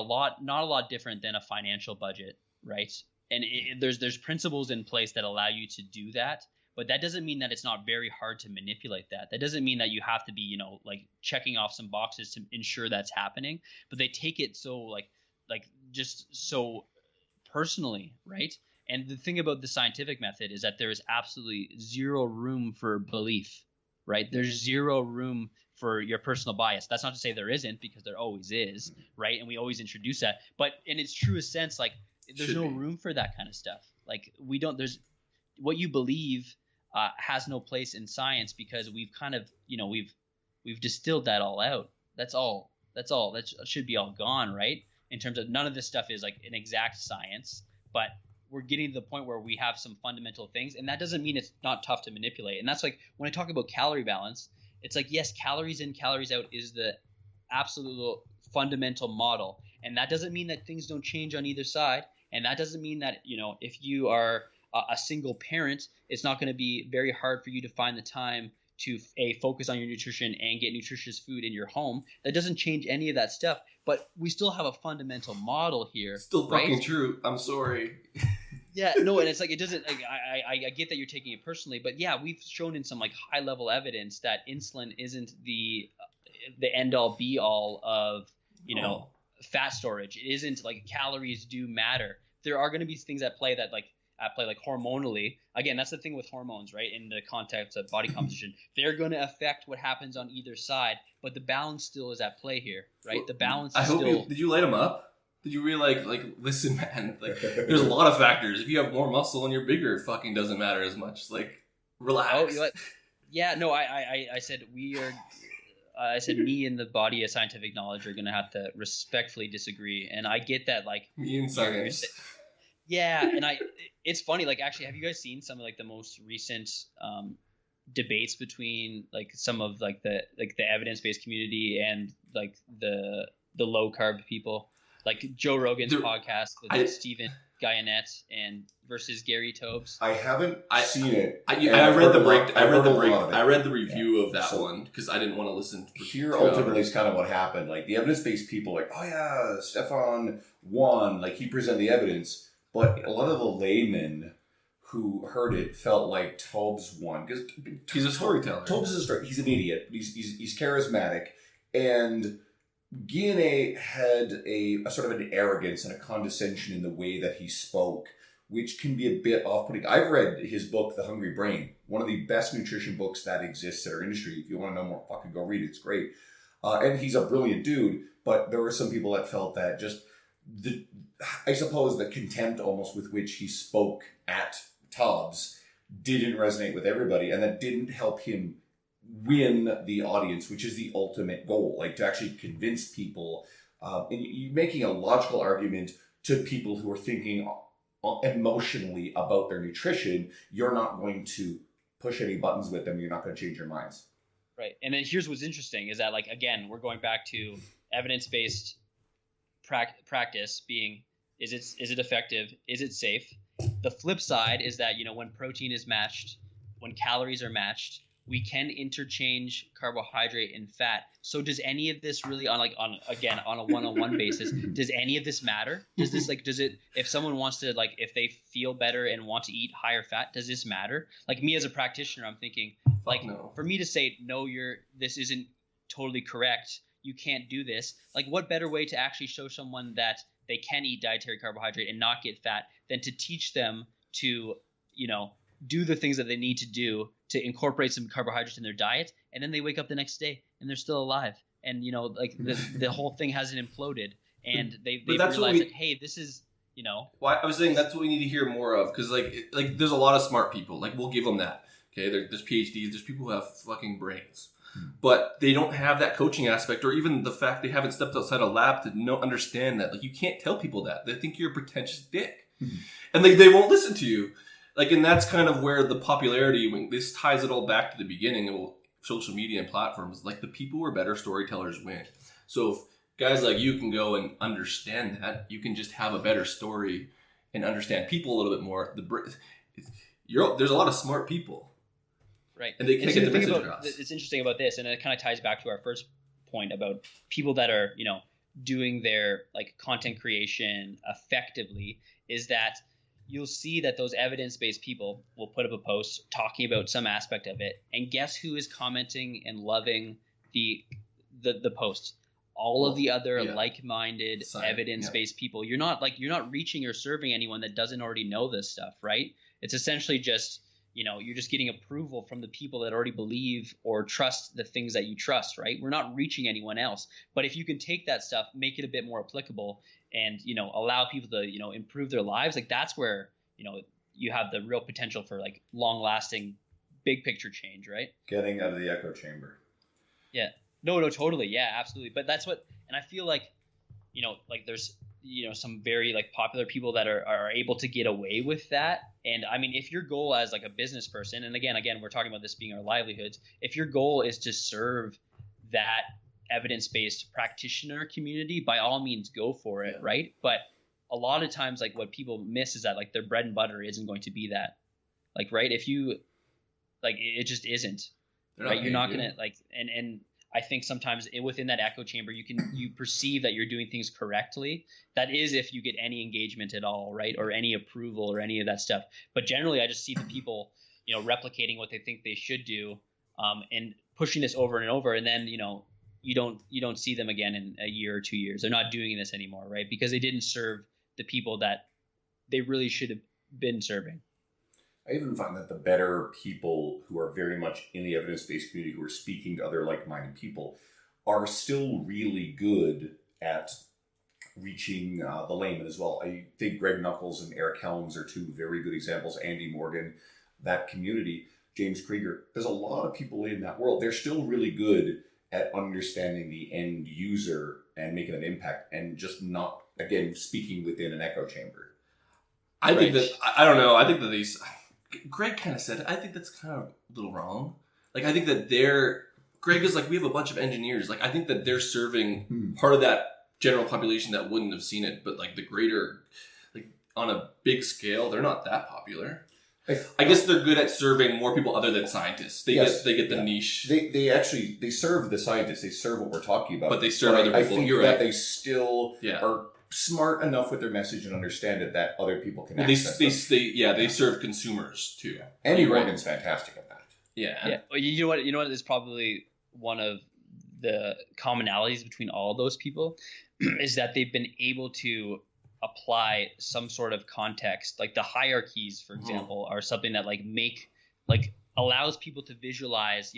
not a lot different than a financial budget, right? And there's principles in place that allow you to do that, but that doesn't mean that it's not very hard to manipulate that. That doesn't mean that you have to be, like checking off some boxes to ensure that's happening, but they take it so like just so personally, right? And the thing about the scientific method is that there is absolutely zero room for belief, right? There's zero room for your personal bias. That's not to say there isn't, because there always is, right? And we always introduce that. But in its truest sense, like there's no room for that kind of stuff. Like there's what you believe has no place in science, because we've kind of, we've distilled that all out. That's all. That should be all gone, right? In terms of none of this stuff is like an exact science, but we're getting to the point where we have some fundamental things, and that doesn't mean it's not tough to manipulate. And that's like when I talk about calorie balance, it's like, yes, calories in, calories out is the absolute fundamental model, and that doesn't mean that things don't change on either side, and that doesn't mean that if you are a single parent, it's not going to be very hard for you to find the time to focus on your nutrition and get nutritious food in your home. That doesn't change any of that stuff, but we still have a fundamental model here. Still right? fucking true. I'm sorry. Yeah, no, and it's like it doesn't. Like, I get that you're taking it personally, but yeah, we've shown in some like high level evidence that insulin isn't the end all be all of fat storage. It isn't like calories do matter. There are going to be things at play like hormonally. Again, that's the thing with hormones, right? In the context of body composition, they're going to affect what happens on either side, but the balance still is at play here, right? The balance. Did you light them up? Did you really like listen, man? Like, there's a lot of factors. If you have more muscle and you're bigger, it fucking doesn't matter as much. Like, relax. Oh, you know what? Yeah, no, I said we are. I said me and the body of scientific knowledge are going to have to respectfully disagree, and I get that. Like me and science. Yeah, and it's funny. Like, actually, have you guys seen some of like the most recent debates between like some of like the evidence based community and like the low carb people? Like Joe Rogan's podcast with Stephen Guyanet and versus Gary Tobes. I haven't seen it. I read the review of that one because I didn't want to listen. Here ultimately is kind of what happened. Like the evidence-based people, like, oh yeah, Stefan won. Like he presented the evidence, but a lot of the laymen who heard it felt like Tobes won because he's a storyteller. Tobes is he's an idiot. He's charismatic and. Guyanet had a sort of an arrogance and a condescension in the way that he spoke, which can be a bit off-putting. I've read his book, The Hungry Brain, one of the best nutrition books that exists in our industry. If you want to know more, fucking go read it. It's great. And he's a brilliant dude, but there were some people that felt that just, I suppose, the contempt almost with which he spoke at Tubbs didn't resonate with everybody, and that didn't help him win the audience, which is the ultimate goal, like to actually convince people. And you're making a logical argument to people who are thinking emotionally about their nutrition. You're not going to push any buttons with them. You're not going to change your minds. Right. And then here's what's interesting is that, like, again, we're going back to evidence-based practice being, is it effective? Is it safe? The flip side is that, when protein is matched, when calories are matched, we can interchange carbohydrate and fat. So does any of this really on a one-on-one basis, does any of this matter? Does this if someone wants to, like, if they feel better and want to eat higher fat, does this matter? Like me as a practitioner, I'm thinking like, no. For me to say, no, this isn't totally correct. You can't do this. Like, what better way to actually show someone that they can eat dietary carbohydrate and not get fat than to teach them to, do the things that they need to do to incorporate some carbohydrates in their diet, and then they wake up the next day and they're still alive, and like the whole thing hasn't imploded, and they realized that, hey, this is Why I was saying that's what we need to hear more of, because like there's a lot of smart people, like we'll give them that. Okay, there's PhDs, there's people who have fucking brains, but they don't have that coaching aspect, or even the fact they haven't stepped outside a lab to understand that. Like, you can't tell people that. They think you're a pretentious dick, and they won't listen to you. Like, and that's kind of where the popularity, when this ties it all back to the beginning of social media and platforms, like the people who are better storytellers win. So if guys like you can go and understand that, you can just have a better story and understand people a little bit more. There's a lot of smart people. Right. And they can't get the message across. It's interesting about this, and it kind of ties back to our first point about people that are, doing their like content creation effectively, is that you'll see that those evidence-based people will put up a post talking about some aspect of it, and guess who is commenting and loving the post? All of the other like-minded evidence-based people. You're not reaching or serving anyone that doesn't already know this stuff, right? It's essentially just, you're just getting approval from the people that already believe or trust the things that you trust, right? We're not reaching anyone else. But if you can take that stuff, make it a bit more applicable, and allow people to improve their lives, like that's where you have the real potential for like long-lasting, big picture change, right? Getting out of the echo chamber. Yeah. No, totally. Yeah, absolutely. But that's what, and I feel like like there's some very like popular people that are able to get away with that. And I mean, if your goal as like a business person, and again we're talking about this being our livelihoods, if your goal is to serve that evidence-based practitioner community, by all means go for it, right? But a lot of times, like, what people miss is that like their bread and butter isn't going to be that, like, right? If you like, it just isn't. They're right? You're not paying going to like, and I think sometimes within that echo chamber, you perceive that you're doing things correctly. That is if you get any engagement at all, right? Or any approval or any of that stuff. But generally, I just see the people, replicating what they think they should do, and pushing this over and over. And then, you don't see them again in a year or 2 years. They're not doing this anymore, right? Because they didn't serve the people that they really should have been serving. I even find that the better people who are very much in the evidence-based community, who are speaking to other like-minded people, are still really good at reaching the layman as well. I think Greg Knuckles and Eric Helms are two very good examples. Andy Morgan, that community, James Krieger. There's a lot of people in that world. They're still really good at understanding the end user and making an impact, and just not, again, speaking within an echo chamber. I think that, I don't know, I think that these... Greg kind of said it. I think that's kind of a little wrong. Like, I think that Greg is like, we have a bunch of engineers. Like, I think that they're serving part of that general population that wouldn't have seen it, but like the greater, like on a big scale, they're not that popular. I guess they're good at serving more people other than scientists. They get the niche. They serve the scientists. They serve what we're talking about. But they serve other people. I think You're that right. they still are smart enough with their message and understand it that other people can access them. They serve consumers too. Andy Morgan's fantastic at that. Yeah. Well, you know what is probably one of the commonalities between all those people is that they've been able to apply some sort of context. Like the hierarchies, for example, are something that allows people to visualize,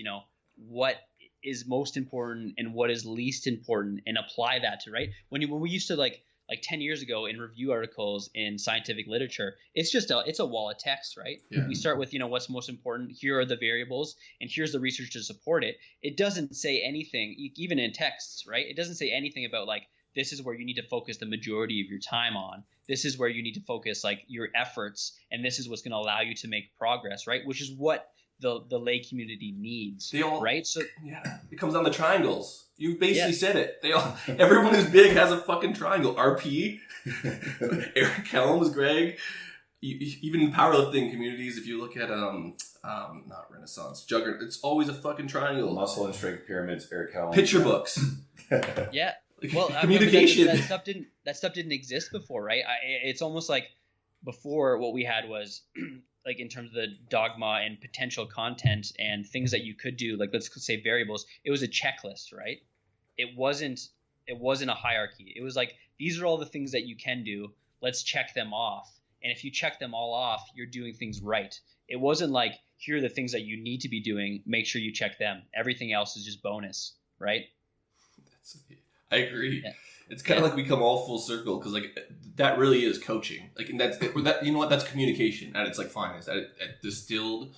what is most important and what is least important, and apply that to, right? When we used to like 10 years ago in review articles in scientific literature, it's a wall of text, right? Yeah. We start with, what's most important. Here are the variables, and here's the research to support it. It doesn't say anything, even in texts, right? It doesn't say anything about like, this is where you need to focus the majority of your time on. This is where you need to focus like your efforts, and this is what's going to allow you to make progress, right? Which is what the lay community needs, right? So it comes down to triangles. You basically said it. Everyone who's big has a fucking triangle. RP, Eric Helms, Greg, even in powerlifting communities. If you look at not Renaissance, Juggernaut, it's always a fucking triangle. Muscle and strength pyramids. Eric Helms. Picture books. Yeah. Well, communication. that stuff didn't exist before, right? It's almost like before what we had was like in terms of the dogma and potential content and things that you could do, like let's say variables, it was a checklist, right? It wasn't a hierarchy. It was like, these are all the things that you can do. Let's check them off. And if you check them all off, you're doing things right. It wasn't like, here are the things that you need to be doing. Make sure you check them. Everything else is just bonus, right? I agree. Yeah. It's kind of like we come all full circle, because like that really is coaching. Like, and that's communication at its like finest. At distilled,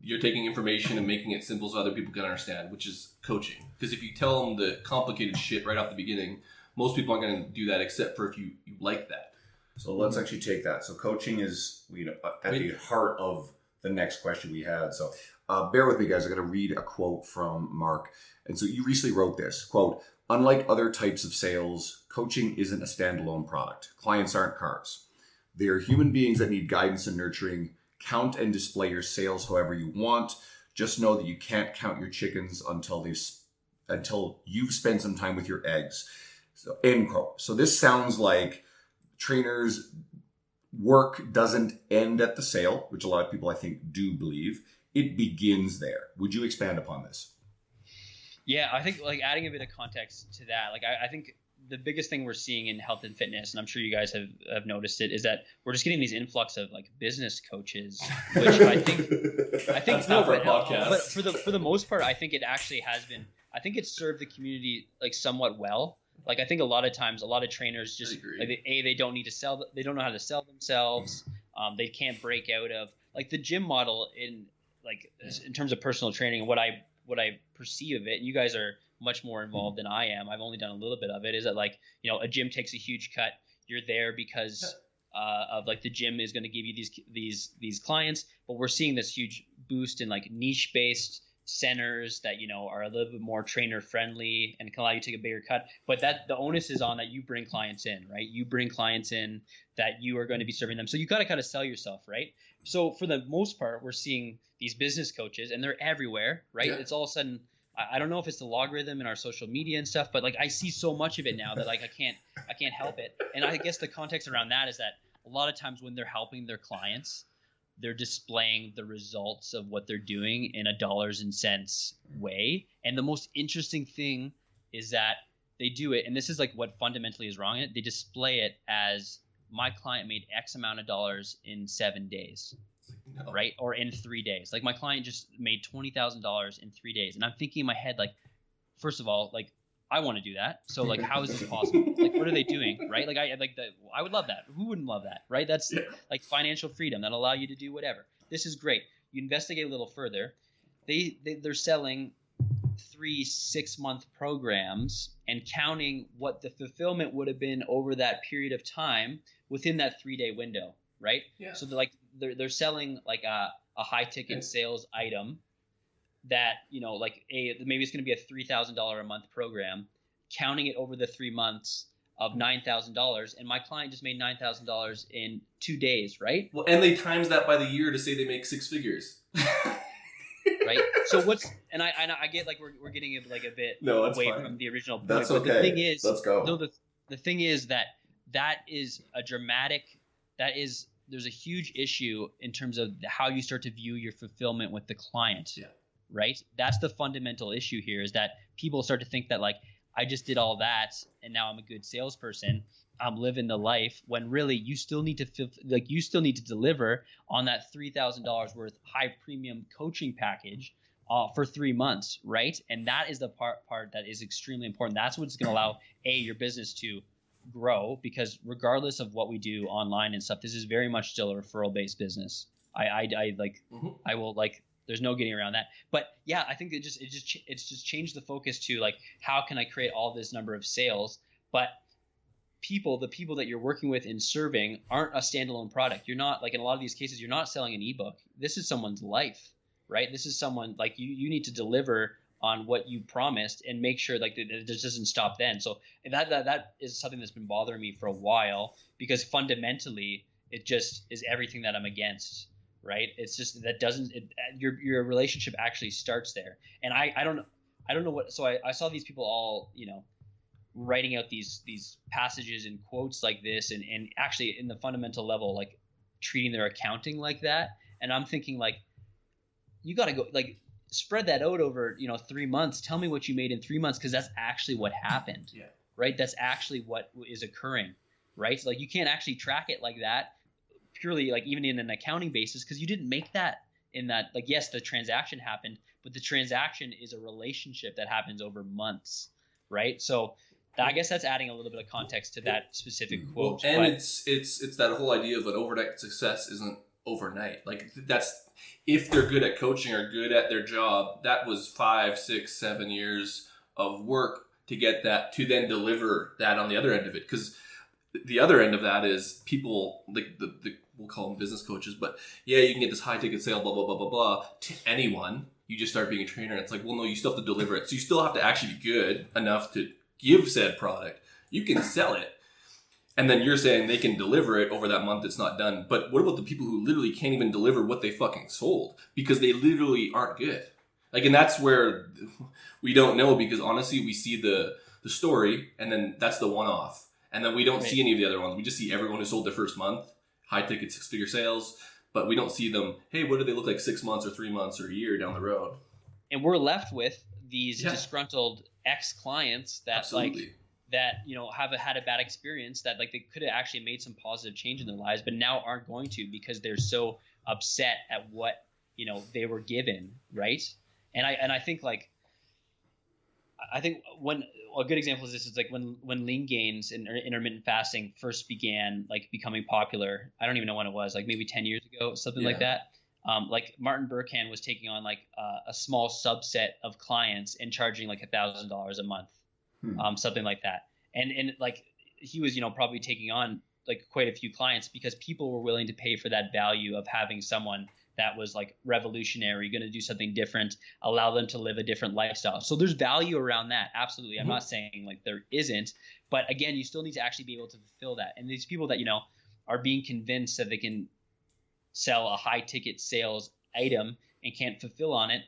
you're taking information and making it simple so other people can understand, which is coaching. Because if you tell them the complicated shit right off the beginning, most people aren't going to do that, except for if you like that. So let's actually take that. So coaching is at the heart of the next question we had. So bear with me, guys. I'm going to read a quote from Marc. And so you recently wrote this quote: "Unlike other types of sales, coaching isn't a standalone product. Clients aren't cars. They are human beings that need guidance and nurturing. Count and display your sales however you want. Just know that you can't count your chickens until you've spent some time with your eggs." So, end quote. So this sounds like trainers' work doesn't end at the sale, which a lot of people I think do believe. It begins there. Would you expand upon this? Yeah, I think like adding a bit of context to that, like I think the biggest thing we're seeing in health and fitness, and I'm sure you guys have noticed it, is that we're just getting these influx of like business coaches, which I think That's not for a podcast. But for the most part, I think it actually has been. I think it's served the community like somewhat well. Like I think a lot of times, a lot of trainers just like, they don't need to sell. They don't know how to sell themselves. They can't break out of like the gym model in terms of personal training and what I perceive of it. And you guys are much more involved than I am. I've only done a little bit of it. Is that like, a gym takes a huge cut. You're there because of like the gym is going to give you these clients, but we're seeing this huge boost in like niche based centers that, you know, are a little bit more trainer friendly and can allow you to take a bigger cut. But that the onus is on that you bring clients in, right? You bring clients in that you are going to be serving them. So you got to kind of sell yourself, right? So for the most part, we're seeing these business coaches and they're everywhere, right? Yeah. It's all of a sudden, I don't know if it's the logarithm in our social media and stuff, but like I see so much of it now that like I can't help it. And I guess the context around that is that a lot of times when they're helping their clients, they're displaying the results of what they're doing in a dollars and cents way. And the most interesting thing is that they do it, and this is like what fundamentally is wrong in it. They display it as my client made X amount of dollars in 7 days, No. right? Or in 3 days. Like my client just made $20,000 in 3 days. And I'm thinking in my head, like, first of all, like, I want to do that. So like, how is this possible? Like, what are they doing? Right? Like I would love that. Who wouldn't love that? Right? That's like financial freedom that allow you to do whatever. This is great. You investigate a little further. They're selling 3 6-month programs and counting what the fulfillment would have been over that period of time within that 3-day window. Right? Yeah. So they're selling like a high ticket sales item that, you know, like maybe it's going to be a $3,000 a month program, counting it over the 3 months of $9,000, and my client just made $9,000 in 2 days, right? Well, and they times that by the year to say they make 6 figures. Right. So and I get like we're getting like a bit away from the original point. That's but okay. The thing is, let's go. No, the thing is that is a dramatic. There's a huge issue in terms of how you start to view your fulfillment with the client. Yeah. Right? That's the fundamental issue here, is that people start to think that like I just did all that and now I'm a good salesperson. I'm living the life, when really you still need to deliver on that $3,000 worth high premium coaching package for 3 months, right? And that is the part that is extremely important. That's what's going to allow your business to grow, because regardless of what we do online and stuff, this is very much still a referral based business. I will like. There's no getting around that. But yeah, I think it's just changed the focus to like, how can I create all this number of sales? But the people that you're working with and serving aren't a standalone product. You're not, like, in a lot of these cases, you're not selling an ebook. This is someone's life, right? This is someone like you need to deliver on what you promised and make sure like it just doesn't stop then. So that is something that's been bothering me for a while, because fundamentally it just is everything that I'm against. Right? It's just that your relationship actually starts there. And I don't know what. So I saw these people all, you know, writing out these passages and quotes like this, and actually in the fundamental level, like treating their accounting like that. And I'm thinking like, you got to go like spread that out over, you know, 3 months. Tell me what you made in 3 months, because that's actually what happened. Yeah. Right? That's actually what is occurring. Right? So like you can't actually track it like that, purely like even in an accounting basis, because you didn't make that in that. Like, yes, the transaction happened, but the transaction is a relationship that happens over months, right? So I guess that's adding a little bit of context to that specific quote. Well, and it's that whole idea of an overnight success isn't overnight. Like, that's, if they're good at coaching or good at their job, that was 5, 6, 7 years of work to get that, to then deliver that on the other end of it. Because the other end of that is people like the we'll call them business coaches, but yeah, you can get this high ticket sale, blah, blah, blah, blah, blah, to anyone. You just start being a trainer. And it's like, well, no, you still have to deliver it. So you still have to actually be good enough to give said product. You can sell it. And then you're saying they can deliver it over that month it's not done. But what about the people who literally can't even deliver what they fucking sold because they literally aren't good? Like, and that's where we don't know, because honestly, we see the story and then that's the one-off. And then we don't see any of the other ones. We just see everyone who sold their first month, high ticket 6-figure sales, but we don't see them, hey, what do they look like 6 months or 3 months or a year down the road? And we're left with these disgruntled ex-clients that Absolutely. that, you know, have had a bad experience, that like they could have actually made some positive change in their lives, but now aren't going to, because they're so upset at what, you know, they were given, right? And I think like, I think when a good example is this is like when lean gains and intermittent fasting first began like becoming popular. I don't even know when it was, like maybe 10 years ago, something like that. Like Martin Burkhan was taking on like a small subset of clients and charging like $1,000 a month, something like that. And like he was, you know, probably taking on like quite a few clients because people were willing to pay for that value of having someone that was like revolutionary, going to do something different, allow them to live a different lifestyle. So there's value around that. Absolutely. I'm not saying like there isn't, but again, you still need to actually be able to fulfill that. And these people that, you know, are being convinced that they can sell a high ticket sales item and can't fulfill on it,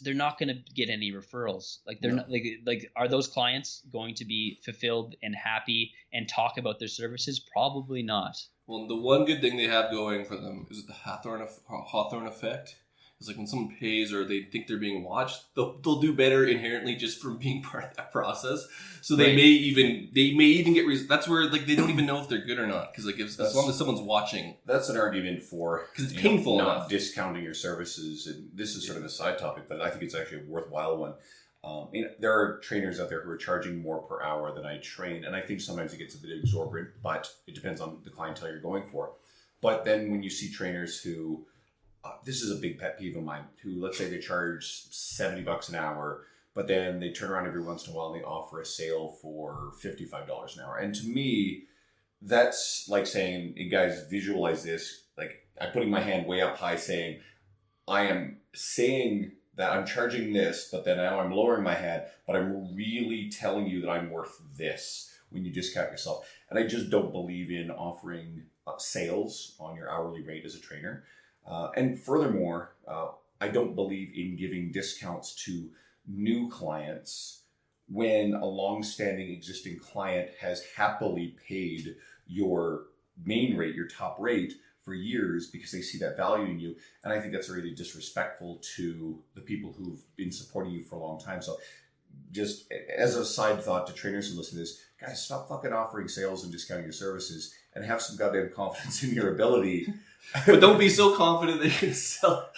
they're not going to get any referrals. Like they're not like are those clients going to be fulfilled and happy and talk about their services? Probably not. Well, the one good thing they have going for them is the Hawthorne effect. It's like when someone pays or they think they're being watched, they'll do better inherently just from being part of that process. So they may even get that's where like they don't even know if they're good or not, because like as long as someone's watching, that's an argument for, because it's painful not enough. Discounting your services. And this is sort of a side topic, but I think it's actually a worthwhile one. There are trainers out there who are charging more per hour than I train, and I think sometimes it gets a bit exorbitant, but it depends on the clientele you're going for. But then when you see trainers who this is a big pet peeve of mine, who let's say they charge $70 an hour, but then they turn around every once in a while and they offer a sale for $55 an hour. And to me, that's like saying, hey guys, visualize this. Like I'm putting my hand way up high saying, I am saying that I'm charging this, but then now I'm lowering my hand, but I'm really telling you that I'm worth this when you discount yourself. And I just don't believe in offering sales on your hourly rate as a trainer. And furthermore, I don't believe in giving discounts to new clients when a long-standing existing client has happily paid your main rate, your top rate, for years because they see that value in you. And I think that's really disrespectful to the people who've been supporting you for a long time. So just as a side thought to trainers who listen to this, guys, stop fucking offering sales and discounting your services and have some goddamn confidence in your ability. But don't be so confident that you can sell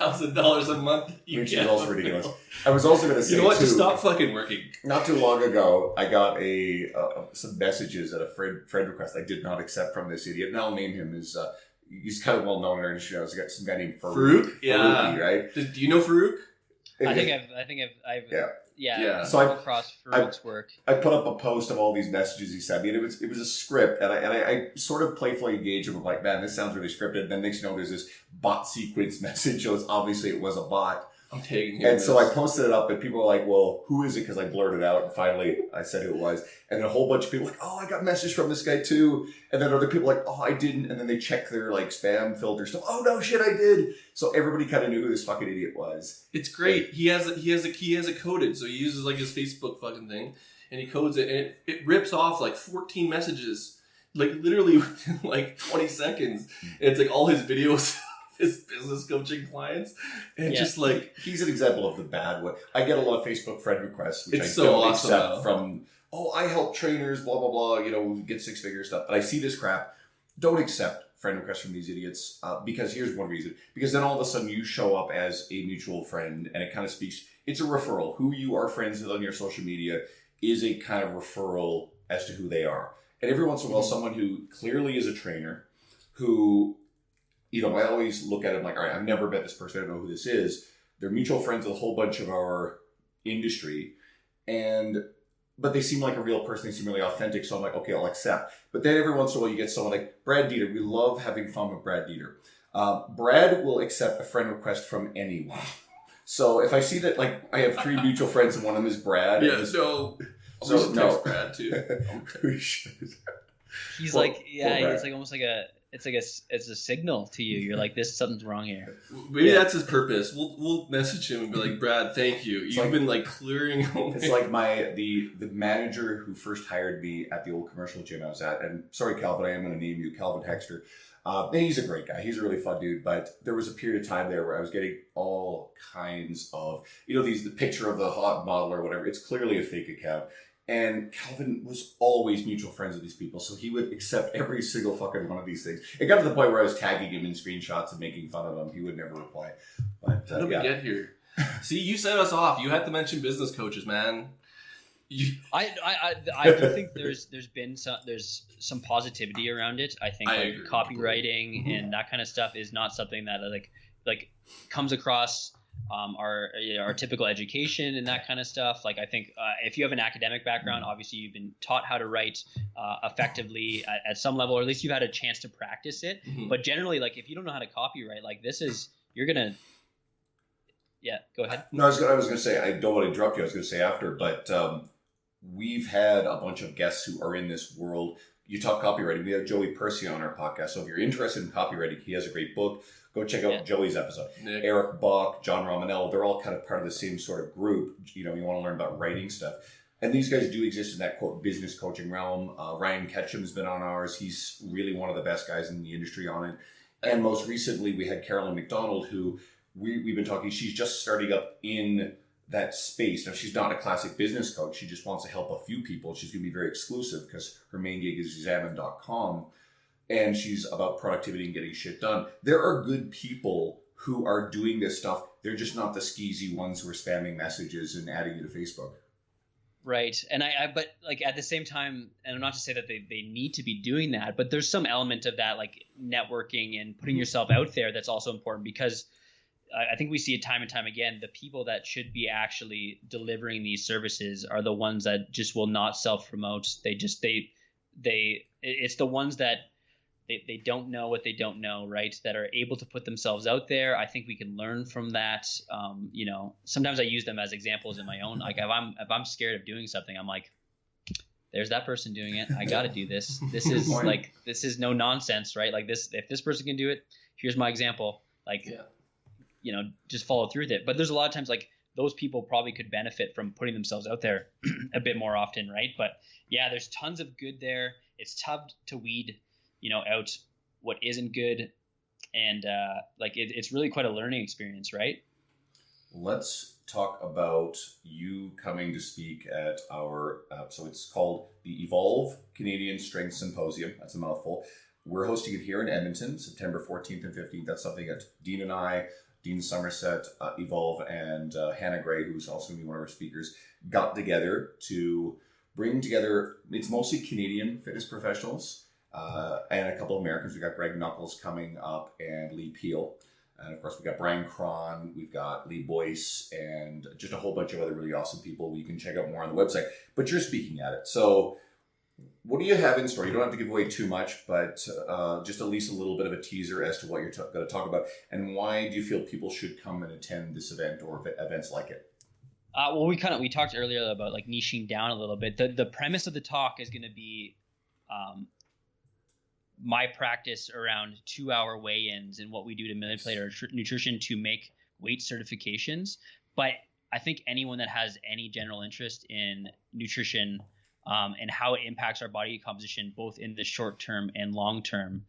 $1,000 a month. Which is also ridiculous. I was also going to say, you know what? too, Just stop fucking working. Not too long ago, I got some messages at a friend request I did not accept from this idiot. And I'll name him as he's kind of well known in our industry. I was got some guy named Farouk. Yeah, Farouki, right? Do you know Farouk? I think I've Yeah. So come across Farouk's work. I put up a post of all these messages he sent me, and it was a script, and I sort of playfully engaged him. I'm like, man, this sounds really scripted. And then next you know, there's this bot sequence message. So obviously it was a bot. I'm taking him. And so I posted it up, and people were like, well, who is it? Because I blurted out, and finally I said who it was. And then a whole bunch of people were like, oh, I got a message from this guy too. And then other people were like, oh, I didn't. And then they check their like spam filter stuff. Oh no, shit, I did. So everybody kind of knew who this fucking idiot was. It's great. He has it coded. So he uses like his Facebook fucking thing, and he codes it, and it rips off like 14 messages, like literally within like 20 seconds. And it's like all his videos. His business coaching clients, and just like he's an example of the bad way. I get a lot of Facebook friend requests, which it's I so don't awesome accept from. Oh, I help trainers, blah blah blah. You know, get six-figure stuff. But I see this crap. Don't accept friend requests from these idiots because here's one reason. Because then all of a sudden you show up as a mutual friend, and it kind of speaks. It's a referral. Who you are friends with on your social media is a kind of referral as to who they are. And every once in a while, someone who clearly is a trainer, who. You know, I always look at it like, all right, I've never met this person. I don't know who this is. They're mutual friends with a whole bunch of our industry. But they seem like a real person. They seem really authentic. So I'm like, okay, I'll accept. But then every once in a while you get someone like Brad Dieter. We love having fun with Brad Dieter. Brad will accept a friend request from anyone. So if I see that, like, I have 3 mutual friends and one of them is Brad. Yeah, so we should text Brad too. We should. He's like, yeah, he's like almost like it's a signal to you. You're like, something's wrong here. Maybe that's his purpose. We'll message him and be like, Brad, thank you. You've been like clearing away. It's like the manager who first hired me at the old commercial gym I was at. And sorry, Calvin, I am going to name you Calvin Hexter. And he's a great guy. He's a really fun dude. But there was a period of time there where I was getting all kinds of, the picture of the hot model or whatever. It's clearly a fake account. And Calvin was always mutual friends with these people, so he would accept every single fucking one of these things. It got to the point where I was tagging him in screenshots and making fun of him. He would never reply. But how did we get here? See, you set us off. You had to mention business coaches, man. I do think there's been some positivity around it. I think copywriting and that kind of stuff is not something that like comes across our typical education and that kind of stuff. Like I think if you have an academic background, obviously you've been taught how to write effectively at some level, or at least you've had a chance to practice it. But generally, like if you don't know how to copyright, like you're gonna. Yeah, go ahead. No, I was going to say, I don't want to interrupt you. I was going to say after, but we've had a bunch of guests who are in this world. You talk copywriting. We have Joey Percy on our podcast. So if you're interested in copywriting, he has a great book. Go check out Joey's episode. Nick. Eric Bach, John Romanello, they're all kind of part of the same sort of group. You know, you want to learn about writing stuff. And these guys do exist in that, quote, business coaching realm. Ryan Ketchum's been on ours. He's really one of the best guys in the industry on it. And most recently, we had Carolyn McDonald, who we've been talking. She's just starting up in that space. Now, she's not a classic business coach. She just wants to help a few people. She's going to be very exclusive because her main gig is examine.com. And she's about productivity and getting shit done. There are good people who are doing this stuff. They're just not the skeezy ones who are spamming messages and adding you to Facebook. Right. And but like at the same time, and not to say that they need to be doing that, but there's some element of that, like networking and putting yourself out there. That's also important because I think we see it time and time again. The people that should be actually delivering these services are the ones that just will not self-promote. It's the ones that they don't know what they don't know, right? That are able to put themselves out there. I think we can learn from that. Sometimes I use them as examples in my own. Like if I'm scared of doing something, I'm like, there's that person doing it. I got to do this. This is no nonsense, right? Like this, if this person can do it, here's my example. Like, just follow through with it. But there's a lot of times like those people probably could benefit from putting themselves out there a bit more often, right? But yeah, there's tons of good there. It's tough to weed, out what isn't good. And it's really quite a learning experience, right? Let's talk about you coming to speak at our, so it's called the Evolve Canadian Strength Symposium. That's a mouthful. We're hosting it here in Edmonton, September 14th and 15th. That's something that Dean and I, Dean Somerset, Evolve, and Hannah Gray, who's also going to be one of our speakers, got together to bring together, it's mostly Canadian fitness professionals and a couple of Americans. We've got Greg Knuckles coming up and Lee Peel. And of course, we've got Brian Cron, we've got Lee Boyce, and just a whole bunch of other really awesome people. You can check out more on the website. But you're speaking at it. So what do you have in store? You don't have to give away too much, but just at least a little bit of a teaser as to what you're going to talk about. And why do you feel people should come and attend this event or events like it? Well, we talked earlier about like niching down a little bit. The premise of the talk is going to be my practice around 2-hour weigh-ins and what we do to manipulate our nutrition to make weight certifications. But I think anyone that has any general interest in nutrition and how it impacts our body composition, both in the short term and long term,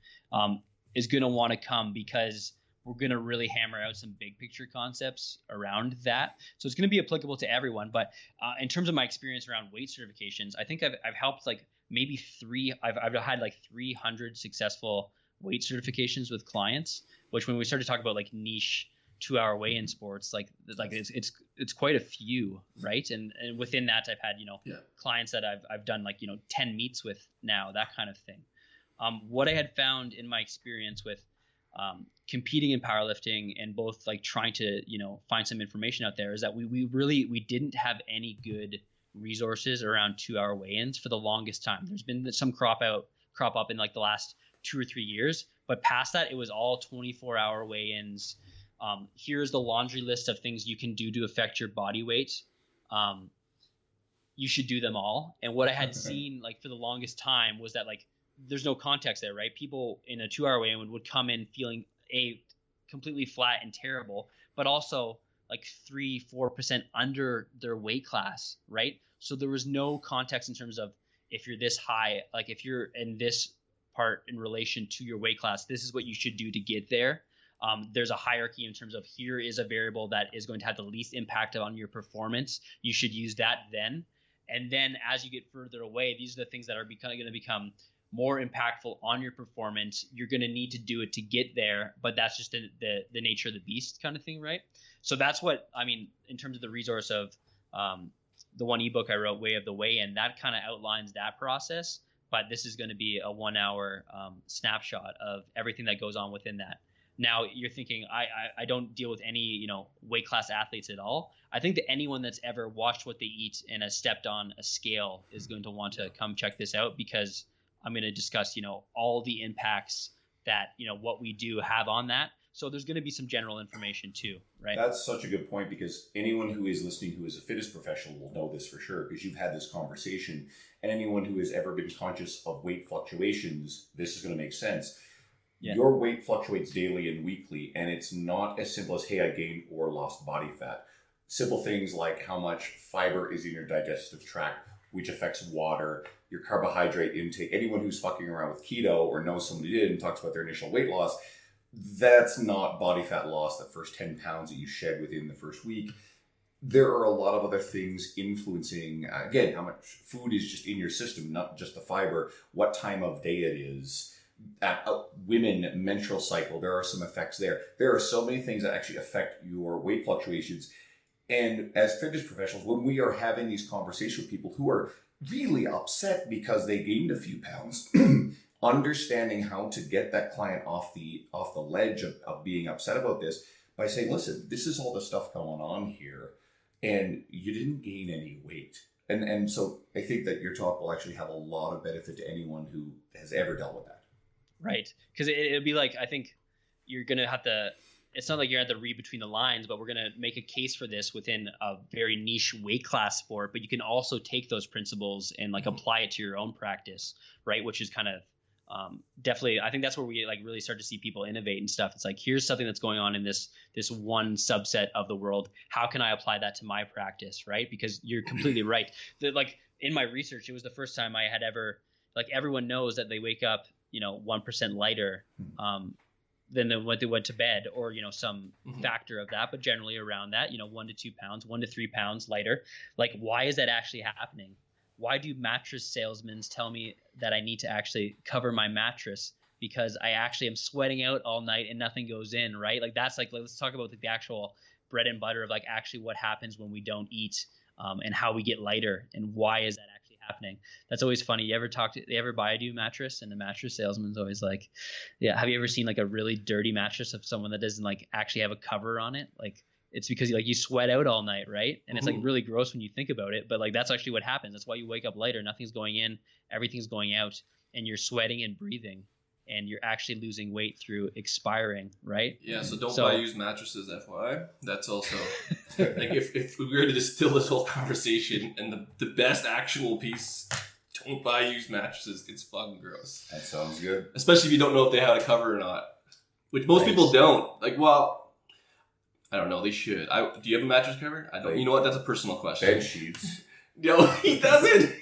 is going to want to come because we're going to really hammer out some big picture concepts around that. So it's going to be applicable to everyone. But in terms of my experience around weight certifications, I think I've helped like maybe I've had like 300 successful weight certifications with clients, which when we started to talk about like niche 2-hour weigh-in sports, like it's quite a few, right? And within that, I've had clients that I've done like 10 meets with now, that kind of thing. What I had found in my experience with competing in powerlifting and both like trying to find some information out there is that we didn't have any good resources around 2-hour weigh-ins for the longest time. There's been some crop up in like the last 2 or 3 years, but past that, it was all 24-hour weigh-ins. Here's the laundry list of things you can do to affect your body weight. You should do them all. And what I had seen like for the longest time was that like there's no context there, right? People in a 2-hour weigh-in would come in feeling completely flat and terrible, but also like 3-4% under their weight class, right? So there was no context in terms of if you're this high, like if you're in this part in relation to your weight class, this is what you should do to get there. There's a hierarchy in terms of here is a variable that is going to have the least impact on your performance. You should use that then. And then as you get further away, these are the things that are going to become more impactful on your performance. You're going to need to do it to get there, but that's just the nature of the beast kind of thing, right? So that's what I mean in terms of the resource of the one ebook I wrote, Way of the Weigh-In, that kind of outlines that process. But this is going to be a 1-hour snapshot of everything that goes on within that. Now you're thinking, I don't deal with any, you know, weight class athletes at all. I think that anyone that's ever watched what they eat and has stepped on a scale is going to want to come check this out, because I'm going to discuss, you know, all the impacts that, you know, what we do have on that. So there's going to be some general information too, right? That's such a good point, because anyone who is listening who is a fitness professional will know this for sure, because you've had this conversation, and anyone who has ever been conscious of weight fluctuations, this is going to make sense. Yeah. Your weight fluctuates daily and weekly, and it's not as simple as, hey, I gained or lost body fat. Simple things like how much fiber is in your digestive tract, which affects water, your carbohydrate intake. Anyone who's fucking around with keto or knows somebody did and talks about their initial weight loss, that's not body fat loss, that first 10 pounds that you shed within the first week. There are a lot of other things influencing, again, how much food is just in your system, not just the fiber, what time of day it is. Women, menstrual cycle, there are some effects there. There are so many things that actually affect your weight fluctuations. And as fitness professionals, when we are having these conversations with people who are really upset because they gained a few pounds, understanding how to get that client off the ledge of being upset about this by saying, listen, this is all the stuff going on here, and you didn't gain any weight. And so I think that your talk will actually have a lot of benefit to anyone who has ever dealt with that. Right. Because it'd be like, I think you're going to have to, it's not like you're going to have to read between the lines, but we're going to make a case for this within a very niche weight class sport. But you can also take those principles and like apply it to your own practice, right? Which is kind of definitely, I think that's where we like really start to see people innovate and stuff. It's like, here's something that's going on in this one subset of the world. How can I apply that to my practice, right? Because you're completely right. Like in my research, it was the first time I had ever, like everyone knows that they wake up, you know, 1% lighter than when they went to bed, or, you know, some factor of that, but generally around that, you know, 1 to 2 pounds, 1 to 3 pounds lighter. Like, why is that actually happening? Why do mattress salesmen tell me that I need to actually cover my mattress? Because I actually am sweating out all night and nothing goes in, right? Like, that's like, let's talk about the actual bread and butter of like actually what happens when we don't eat, and how we get lighter, and why is that actually happening. That's always funny. You ever buy a new mattress, and the mattress salesman's always like, yeah, have you ever seen like a really dirty mattress of someone that doesn't like actually have a cover on it? Like, it's because you sweat out all night, right? And it's like really gross when you think about it, but like that's actually what happens. That's why you wake up lighter. Nothing's going in, everything's going out, and you're sweating and breathing, and you're actually losing weight through expiring, right? Yeah, so don't buy used mattresses, FYI. That's also like if we were to distill this whole conversation, and the best actual piece, don't buy used mattresses. It's fucking gross. That sounds good. Especially if you don't know if they had a cover or not, which most people don't. Like, well, I don't know. They should. Do you have a mattress cover? I don't. You know what? That's a personal question. Bed sheets. No, he doesn't.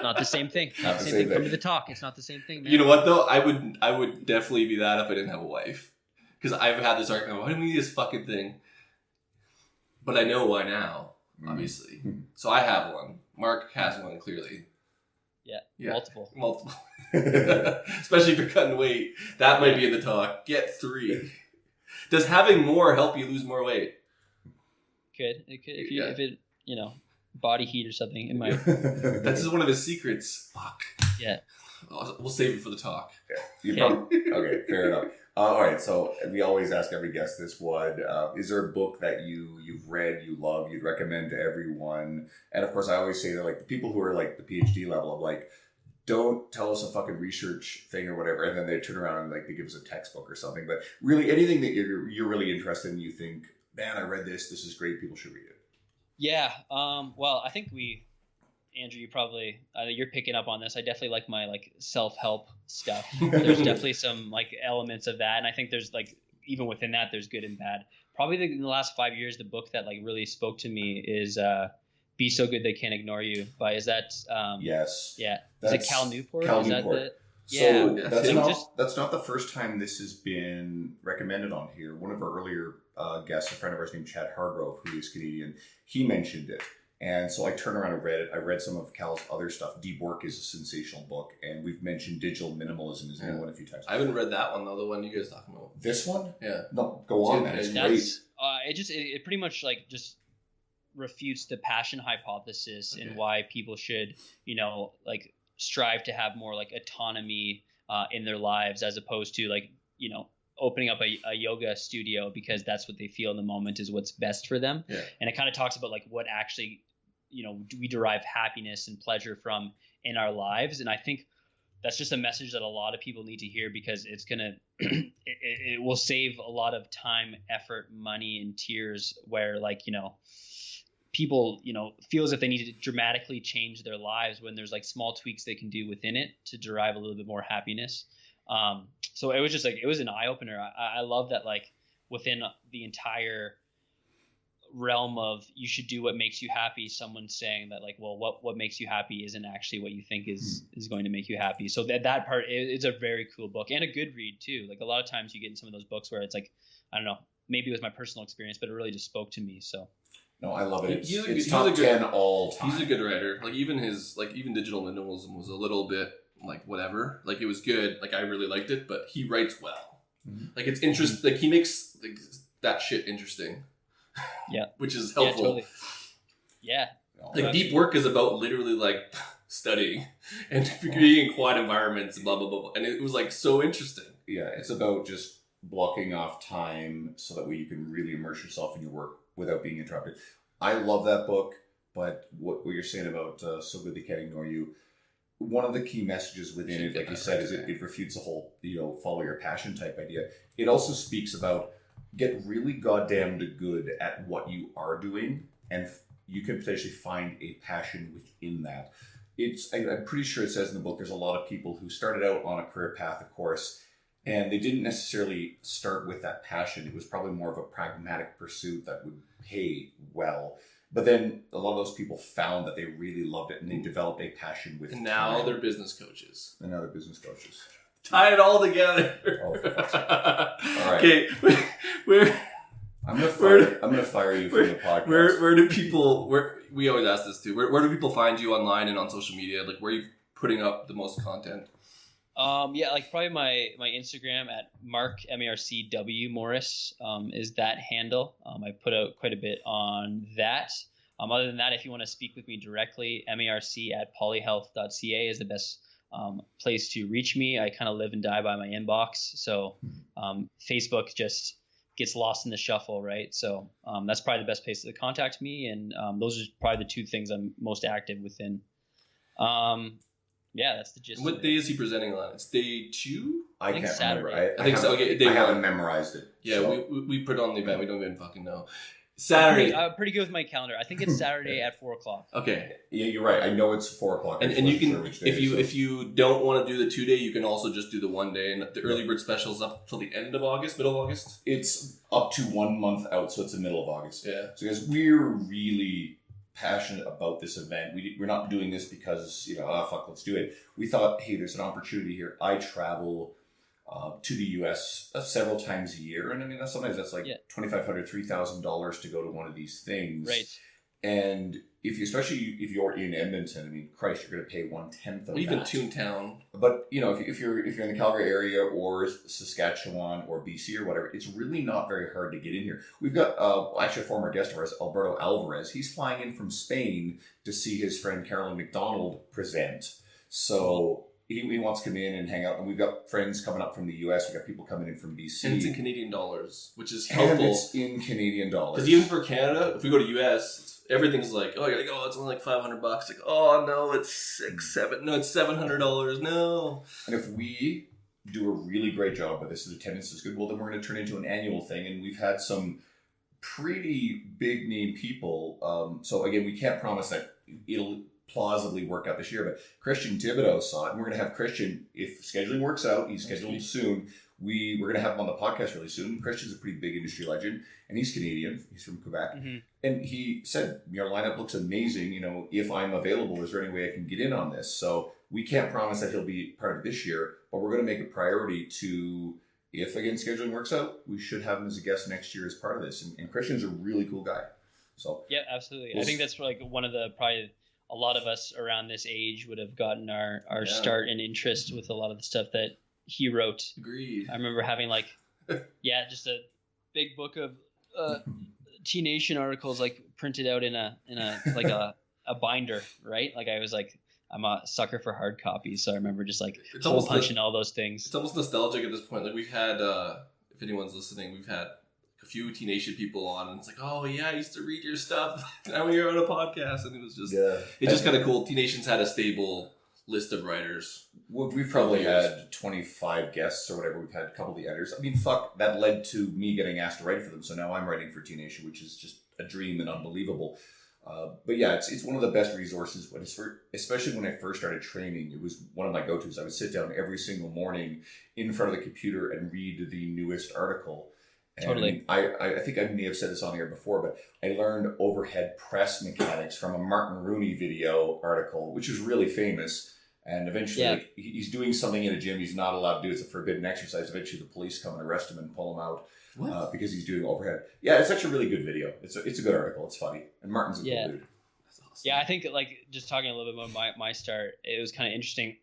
Not the same thing. Not the same thing. Come to the talk. It's not the same thing, man. You know what though? I would definitely be that if I didn't have a wife, because I've had this argument. Why do we need this fucking thing? But I know why now, obviously. So I have one. Mark has one, clearly. Yeah. Multiple. Especially if you're cutting weight, that might be in the talk. Get 3. Does having more help you lose more weight? Could. It could if it body heat or something. It might. That's just one of his secrets. Fuck. Yeah. We'll save it for the talk. Yeah. Okay, fair enough. All right, so we always ask every guest this one. Is there a book that you've read, you love, you'd recommend to everyone? And of course, I always say that like the people who are like the PhD level of like, don't tell us a fucking research thing or whatever, and then they turn around and like they give us a textbook or something. But really, anything that you're really interested in, you think, man, I read this is great, people should read it. Yeah. Well, I think Andrew, you probably you're picking up on this. I definitely like my like self-help stuff. There's definitely some like elements of that, and I think there's like even within that, there's good and bad. Probably in the last 5 years, the book that like really spoke to me is "Be So Good They Can't Ignore You" by yes. Yeah. Is it Cal Newport? Cal is Newport. That's not the first time this has been recommended on here. One of our earlier guests, a friend of ours named Chad Hargrove, who is Canadian, he mentioned it. And so I turned around and read it. I read some of Cal's other stuff. Deep Work is a sensational book. And we've mentioned Digital Minimalism as one a few times. I haven't read that one, though, the one you guys talking about. This one? Yeah. No, go on, man. It's great. It pretty much like just refutes the passion hypothesis and why people should, like strive to have more like autonomy in their lives, as opposed to like opening up a yoga studio because that's what they feel in the moment is what's best for them. Yeah. And it kind of talks about like what actually, do we derive happiness and pleasure from in our lives. And I think that's just a message that a lot of people need to hear because it's going to, it will save a lot of time, effort, money, and tears where like, people, feel as if they need to dramatically change their lives when there's like small tweaks they can do within it to derive a little bit more happiness. So it was just like, it was an eye opener. I love that like within the entire realm of you should do what makes you happy, someone's saying that like, well, what makes you happy isn't actually what you think is going to make you happy. So that part is a very cool book and a good read too. Like a lot of times you get in some of those books where it's like, I don't know, maybe it was my personal experience, but it really just spoke to me. So no, I love it. He's It's top 10 all time. He's a good writer. Like even Digital Minimalism was a little bit like whatever. Like it was good. Like I really liked it, but he writes well. Mm-hmm. Like it's interesting. Like he makes like that shit interesting. Yeah, which is helpful. Yeah, totally. Yeah. Like deep work is about literally like studying and being in quiet environments and blah blah blah. And it was like so interesting. Yeah, it's about just blocking off time so that way you can really immerse yourself in your work without being interrupted. I love that book, but what you're saying about So Good They Can't Ignore You, one of the key messages within it, like you said, is it refutes the whole, follow your passion type idea. It also speaks about get really goddamn good at what you are doing, and you can potentially find a passion within that. I'm pretty sure it says in the book there's a lot of people who started out on a career path, of course, and they didn't necessarily start with that passion. It was probably more of a pragmatic pursuit that would pay well. But then a lot of those people found that they really loved it and they developed a passion with it. And now they're business coaches. Tie it all together. Oh, for fuck's sake. All right. Okay, I'm gonna fire you from the podcast. Where do people? We always ask this too. Where do people find you online and on social media? Like where are you putting up the most content? Like probably my Instagram at Marc MARCW Morris is that handle. I put out quite a bit on that. Other than that, if you want to speak with me directly, marc@polyhealth.ca is the best place to reach me. I kind of live and die by my inbox, so Facebook just gets lost in the shuffle, right? So that's probably the best place to contact me, and those are probably the two things I'm most active within. Yeah, that's the gist. What day is he presenting on? It's day 2? I can't Saturday. remember. I think so. Okay, I haven't memorized it. Yeah, so. we put it on the event. We don't even fucking know. Saturday. I'm pretty good with my calendar. I think it's Saturday at 4:00. Okay. Yeah, you're right. I know it's 4:00. And you can, if you don't want to do the 2-day, you can also just do the 1 day. And the early bird special is up till the end of August, middle of August. It's up to 1 month out, so it's the middle of August. Yeah. So guys, we're really passionate about this event. We're not doing this because let's do it. We thought, hey, there's an opportunity here. I travel to the U.S. Several times a year, and I mean sometimes that's like $2,500, $3,000 to go to one of these things. Right. And especially if you're in Edmonton, I mean, Christ, you're going to pay 1/10 of even that. Toontown. But if you're in the Calgary area or Saskatchewan or BC or whatever, it's really not very hard to get in here. We've got actually a former guest of ours, Alberto Alvarez. He's flying in from Spain to see his friend Carolyn McDonald present. So he wants to come in and hang out. And we've got friends coming up from the US. We've got people coming in from BC. And it's in Canadian dollars, which is helpful. And it's in Canadian dollars. Because even for Canada, if we go to US, everything's like, oh, you're like, oh, it's only like $500. Like, oh no, it's $700. No. And if we do a really great job, but this is attendance is good, well, then we're going to turn into an annual thing. And we've had some pretty big name people. So again, we can't promise that it'll plausibly work out this year, but Christian Thibodeau saw it, and we're going to have Christian, if scheduling works out, he's scheduled soon. We're going to have him on the podcast really soon. Christian's a pretty big industry legend, and he's Canadian. He's from Quebec. Mm-hmm. And he said, your lineup looks amazing. If I'm available, is there any way I can get in on this? So we can't promise that he'll be part of this year, but we're going to make a priority to, if again scheduling works out, we should have him as a guest next year as part of this. And Christian's a really cool guy. So yeah, absolutely. I think that's like one of the probably a lot of us around this age would have gotten our start and interest with a lot of the stuff that he wrote. Agreed. I remember having just a big book of T-Nation articles printed out in a binder, right? I was I'm a sucker for hard copies, so I remember just like It's hole almost punching all those things. It's almost nostalgic at this point. Like we've had, if anyone's listening, we've had a few Teen Nation people on, and it's like, oh yeah, I used to read your stuff. Now you're on a podcast, and it was just, it's just kind of cool. Teen Nation's had a stable list of writers. Well, we've probably had 25 guests or whatever. We've had a couple of the editors. I mean, fuck, that led to me getting asked to write for them. So now I'm writing for Teen Nation, which is just a dream and unbelievable. But yeah, it's one of the best resources. But especially when I first started training, it was one of my go-tos. I would sit down every single morning in front of the computer and read the newest article. And Totally. I think I may have said this on the air before, but I learned overhead press mechanics from a Martin Rooney video article, which is really famous. And eventually, he's doing something in a gym he's not allowed to do. It's a forbidden exercise. Eventually, the police come and arrest him and pull him out because he's doing overhead. Yeah, it's actually a really good video. It's a good article. It's funny. And Martin's a cool dude. That's awesome. Yeah, I think like just talking a little bit about my start, it was kind of interesting.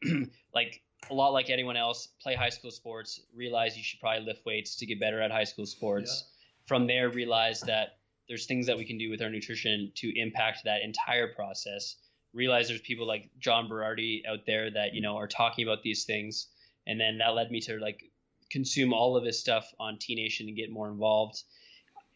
Like a lot like anyone else, play high school sports, realize you should probably lift weights to get better at high school sports. Yeah. From there, realize that there's things that we can do with our nutrition to impact that entire process. Realize there's people like John Berardi out there that, you know, are talking about these things. And then that led me to like consume all of his stuff on Teen Nation and get more involved.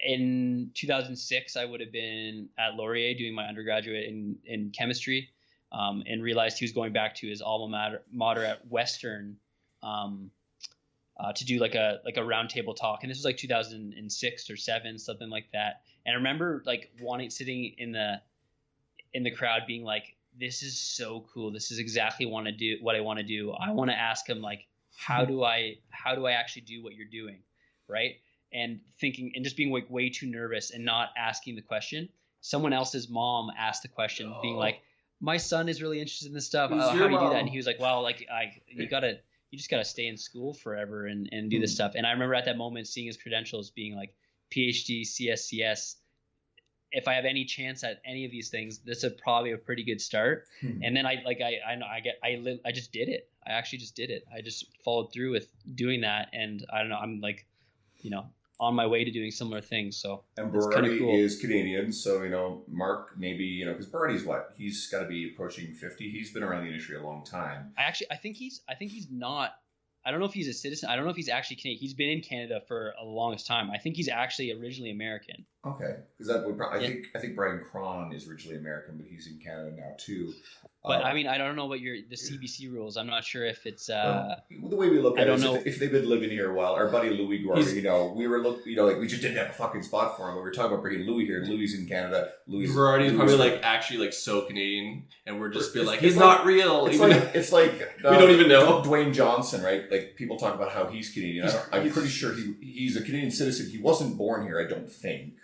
In 2006, I would have been at Laurier doing my undergraduate in chemistry, and realized he was going back to his alma mater at Western to do like a roundtable talk. And this was like 2006 or 7, something like that. And I remember like sitting in the crowd being like, this is so cool. This is exactly what I want to do. I want to ask him like, how do I actually do what you're doing? Right. And thinking and just being like way too nervous and not asking the question. Someone else's mom asked the question being like, my son is really interested in this stuff. How do you do that? And he was like, well, like you just gotta stay in school forever and do this stuff. And I remember at that moment seeing his credentials being like PhD, CSCS. If I have any chance at any of these things, this is probably a pretty good start. And then I just did it. I actually just did it. I just followed through with doing that. And I don't know, I'm like, you know, on my way to doing similar things. So and Berardi cool. is Canadian. So, you know, Marc, maybe, you know, because Berardi's what? He's got to be approaching 50. He's been around the industry a long time. I think he's not, I don't know if he's a citizen. I don't know if he's actually Canadian. He's been in Canada for a longest time. I think he's actually originally American. Okay, because that would I think Brian Cron is originally American, but he's in Canada now too. But I mean, I don't know what the CBC rules. I'm not sure if it's. The way we look at it is if they've been living here a while. Our buddy Louis Guardi, you know, like we just didn't have a fucking spot for him. But we were talking about bringing Louis here. Louis in Canada. Louis Guardi is probably like actually like so Canadian, and we're just like he's not real. It's like we don't even know Dwayne Johnson, right? Like people talk about how he's Canadian. I'm pretty sure he's a Canadian citizen. He wasn't born here, I don't think.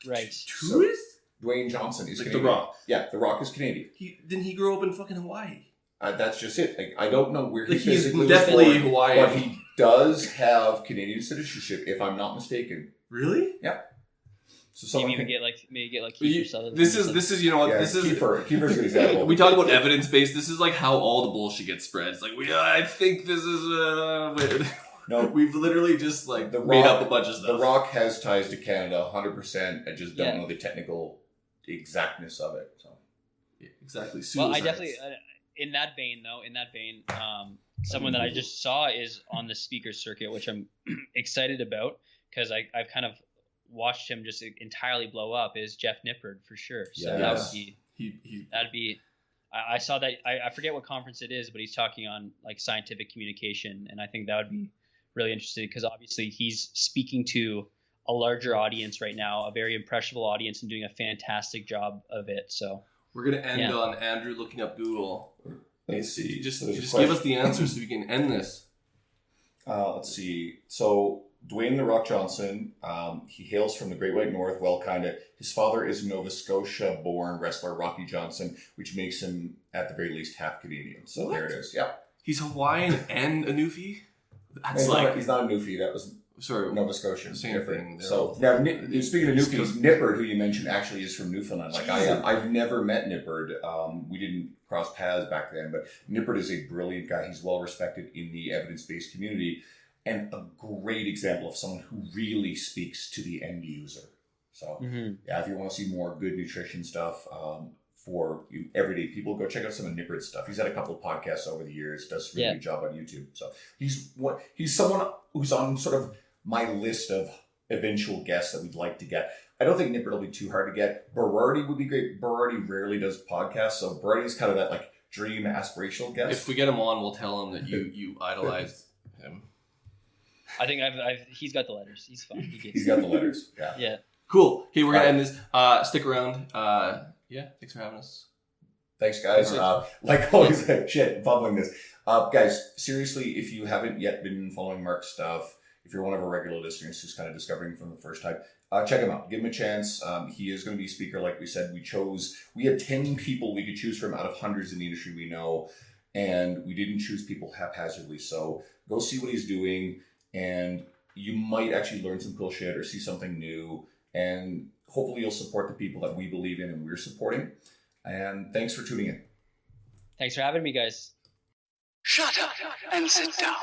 Right. Who is? Dwayne Johnson is like Canadian. The Rock. Yeah, The Rock is Canadian. Didn't he grow up in fucking Hawaii? That's just it. Like, I don't know where he physically was definitely born, Hawaiian. But he does have Canadian citizenship, if I'm not mistaken. Really? Yep. So maybe get like Kiefer Sutherland. This is you know what this is. Kiefer's a good example. We talk about evidence based. This is like how all the bullshit gets spread. It's like I think this is No, we've literally just like made up a bunch of stuff. The Rock has ties to Canada 100%. I just don't know the technical exactness of it. So. Yeah, exactly. Well, I definitely, in that vein, someone that I just saw is on the speaker circuit, which I'm excited about because I've kind of watched him just entirely blow up, is Jeff Nippard for sure. So that would be, I saw that, I forget what conference it is, but he's talking on like scientific communication. And I think that would be really interesting because obviously he's speaking to a larger audience right now, a very impressionable audience, and doing a fantastic job of it. So we're gonna end on Andrew looking up Google. Let's see. Just give us the answer so we can end this. Let's see. So Dwayne "The Rock" Johnson, he hails from the Great White North. Well, kind of. His father is Nova Scotia-born wrestler Rocky Johnson, which makes him at the very least half Canadian. So there it is. Yep. He's Hawaiian and a Newfie. That's he's not a Newfie. That was Nova Scotia. Same thing. So now, speaking of Newfies, Nippard, who you mentioned, actually is from Newfoundland. Like I am. I've never met Nippard. We didn't cross paths back then, but Nippard is a brilliant guy. He's well respected in the evidence-based community, and a great example of someone who really speaks to the end user. So yeah, if you want to see more good nutrition stuff, for you everyday people. Go check out some of Nippert's stuff. He's had a couple of podcasts over the years, does a really good job on YouTube. So he's someone who's on sort of my list of eventual guests that we'd like to get. I don't think Nippert will be too hard to get. Berardi would be great. Berardi rarely does podcasts, so Berardi's kind of that like dream aspirational guest. If we get him on, we'll tell him that you idolized him. I think he's got the letters. He's fine. He's got the letters. Yeah. Yeah. Cool. Okay, we're gonna end this. Stick around. Yeah, thanks for having us. Thanks, guys. Like always, shit, bubbling this. Guys, seriously, if you haven't yet been following Marc's stuff, if you're one of our regular listeners who's kind of discovering from the first time, check him out. Give him a chance. He is going to be a speaker, like we said. We had 10 people we could choose from out of hundreds in the industry we know, and we didn't choose people haphazardly. So go see what he's doing, and you might actually learn some cool shit or see something new, and hopefully you'll support the people that we believe in and we're supporting. And thanks for tuning in. Thanks for having me, guys. Shut up and sit down.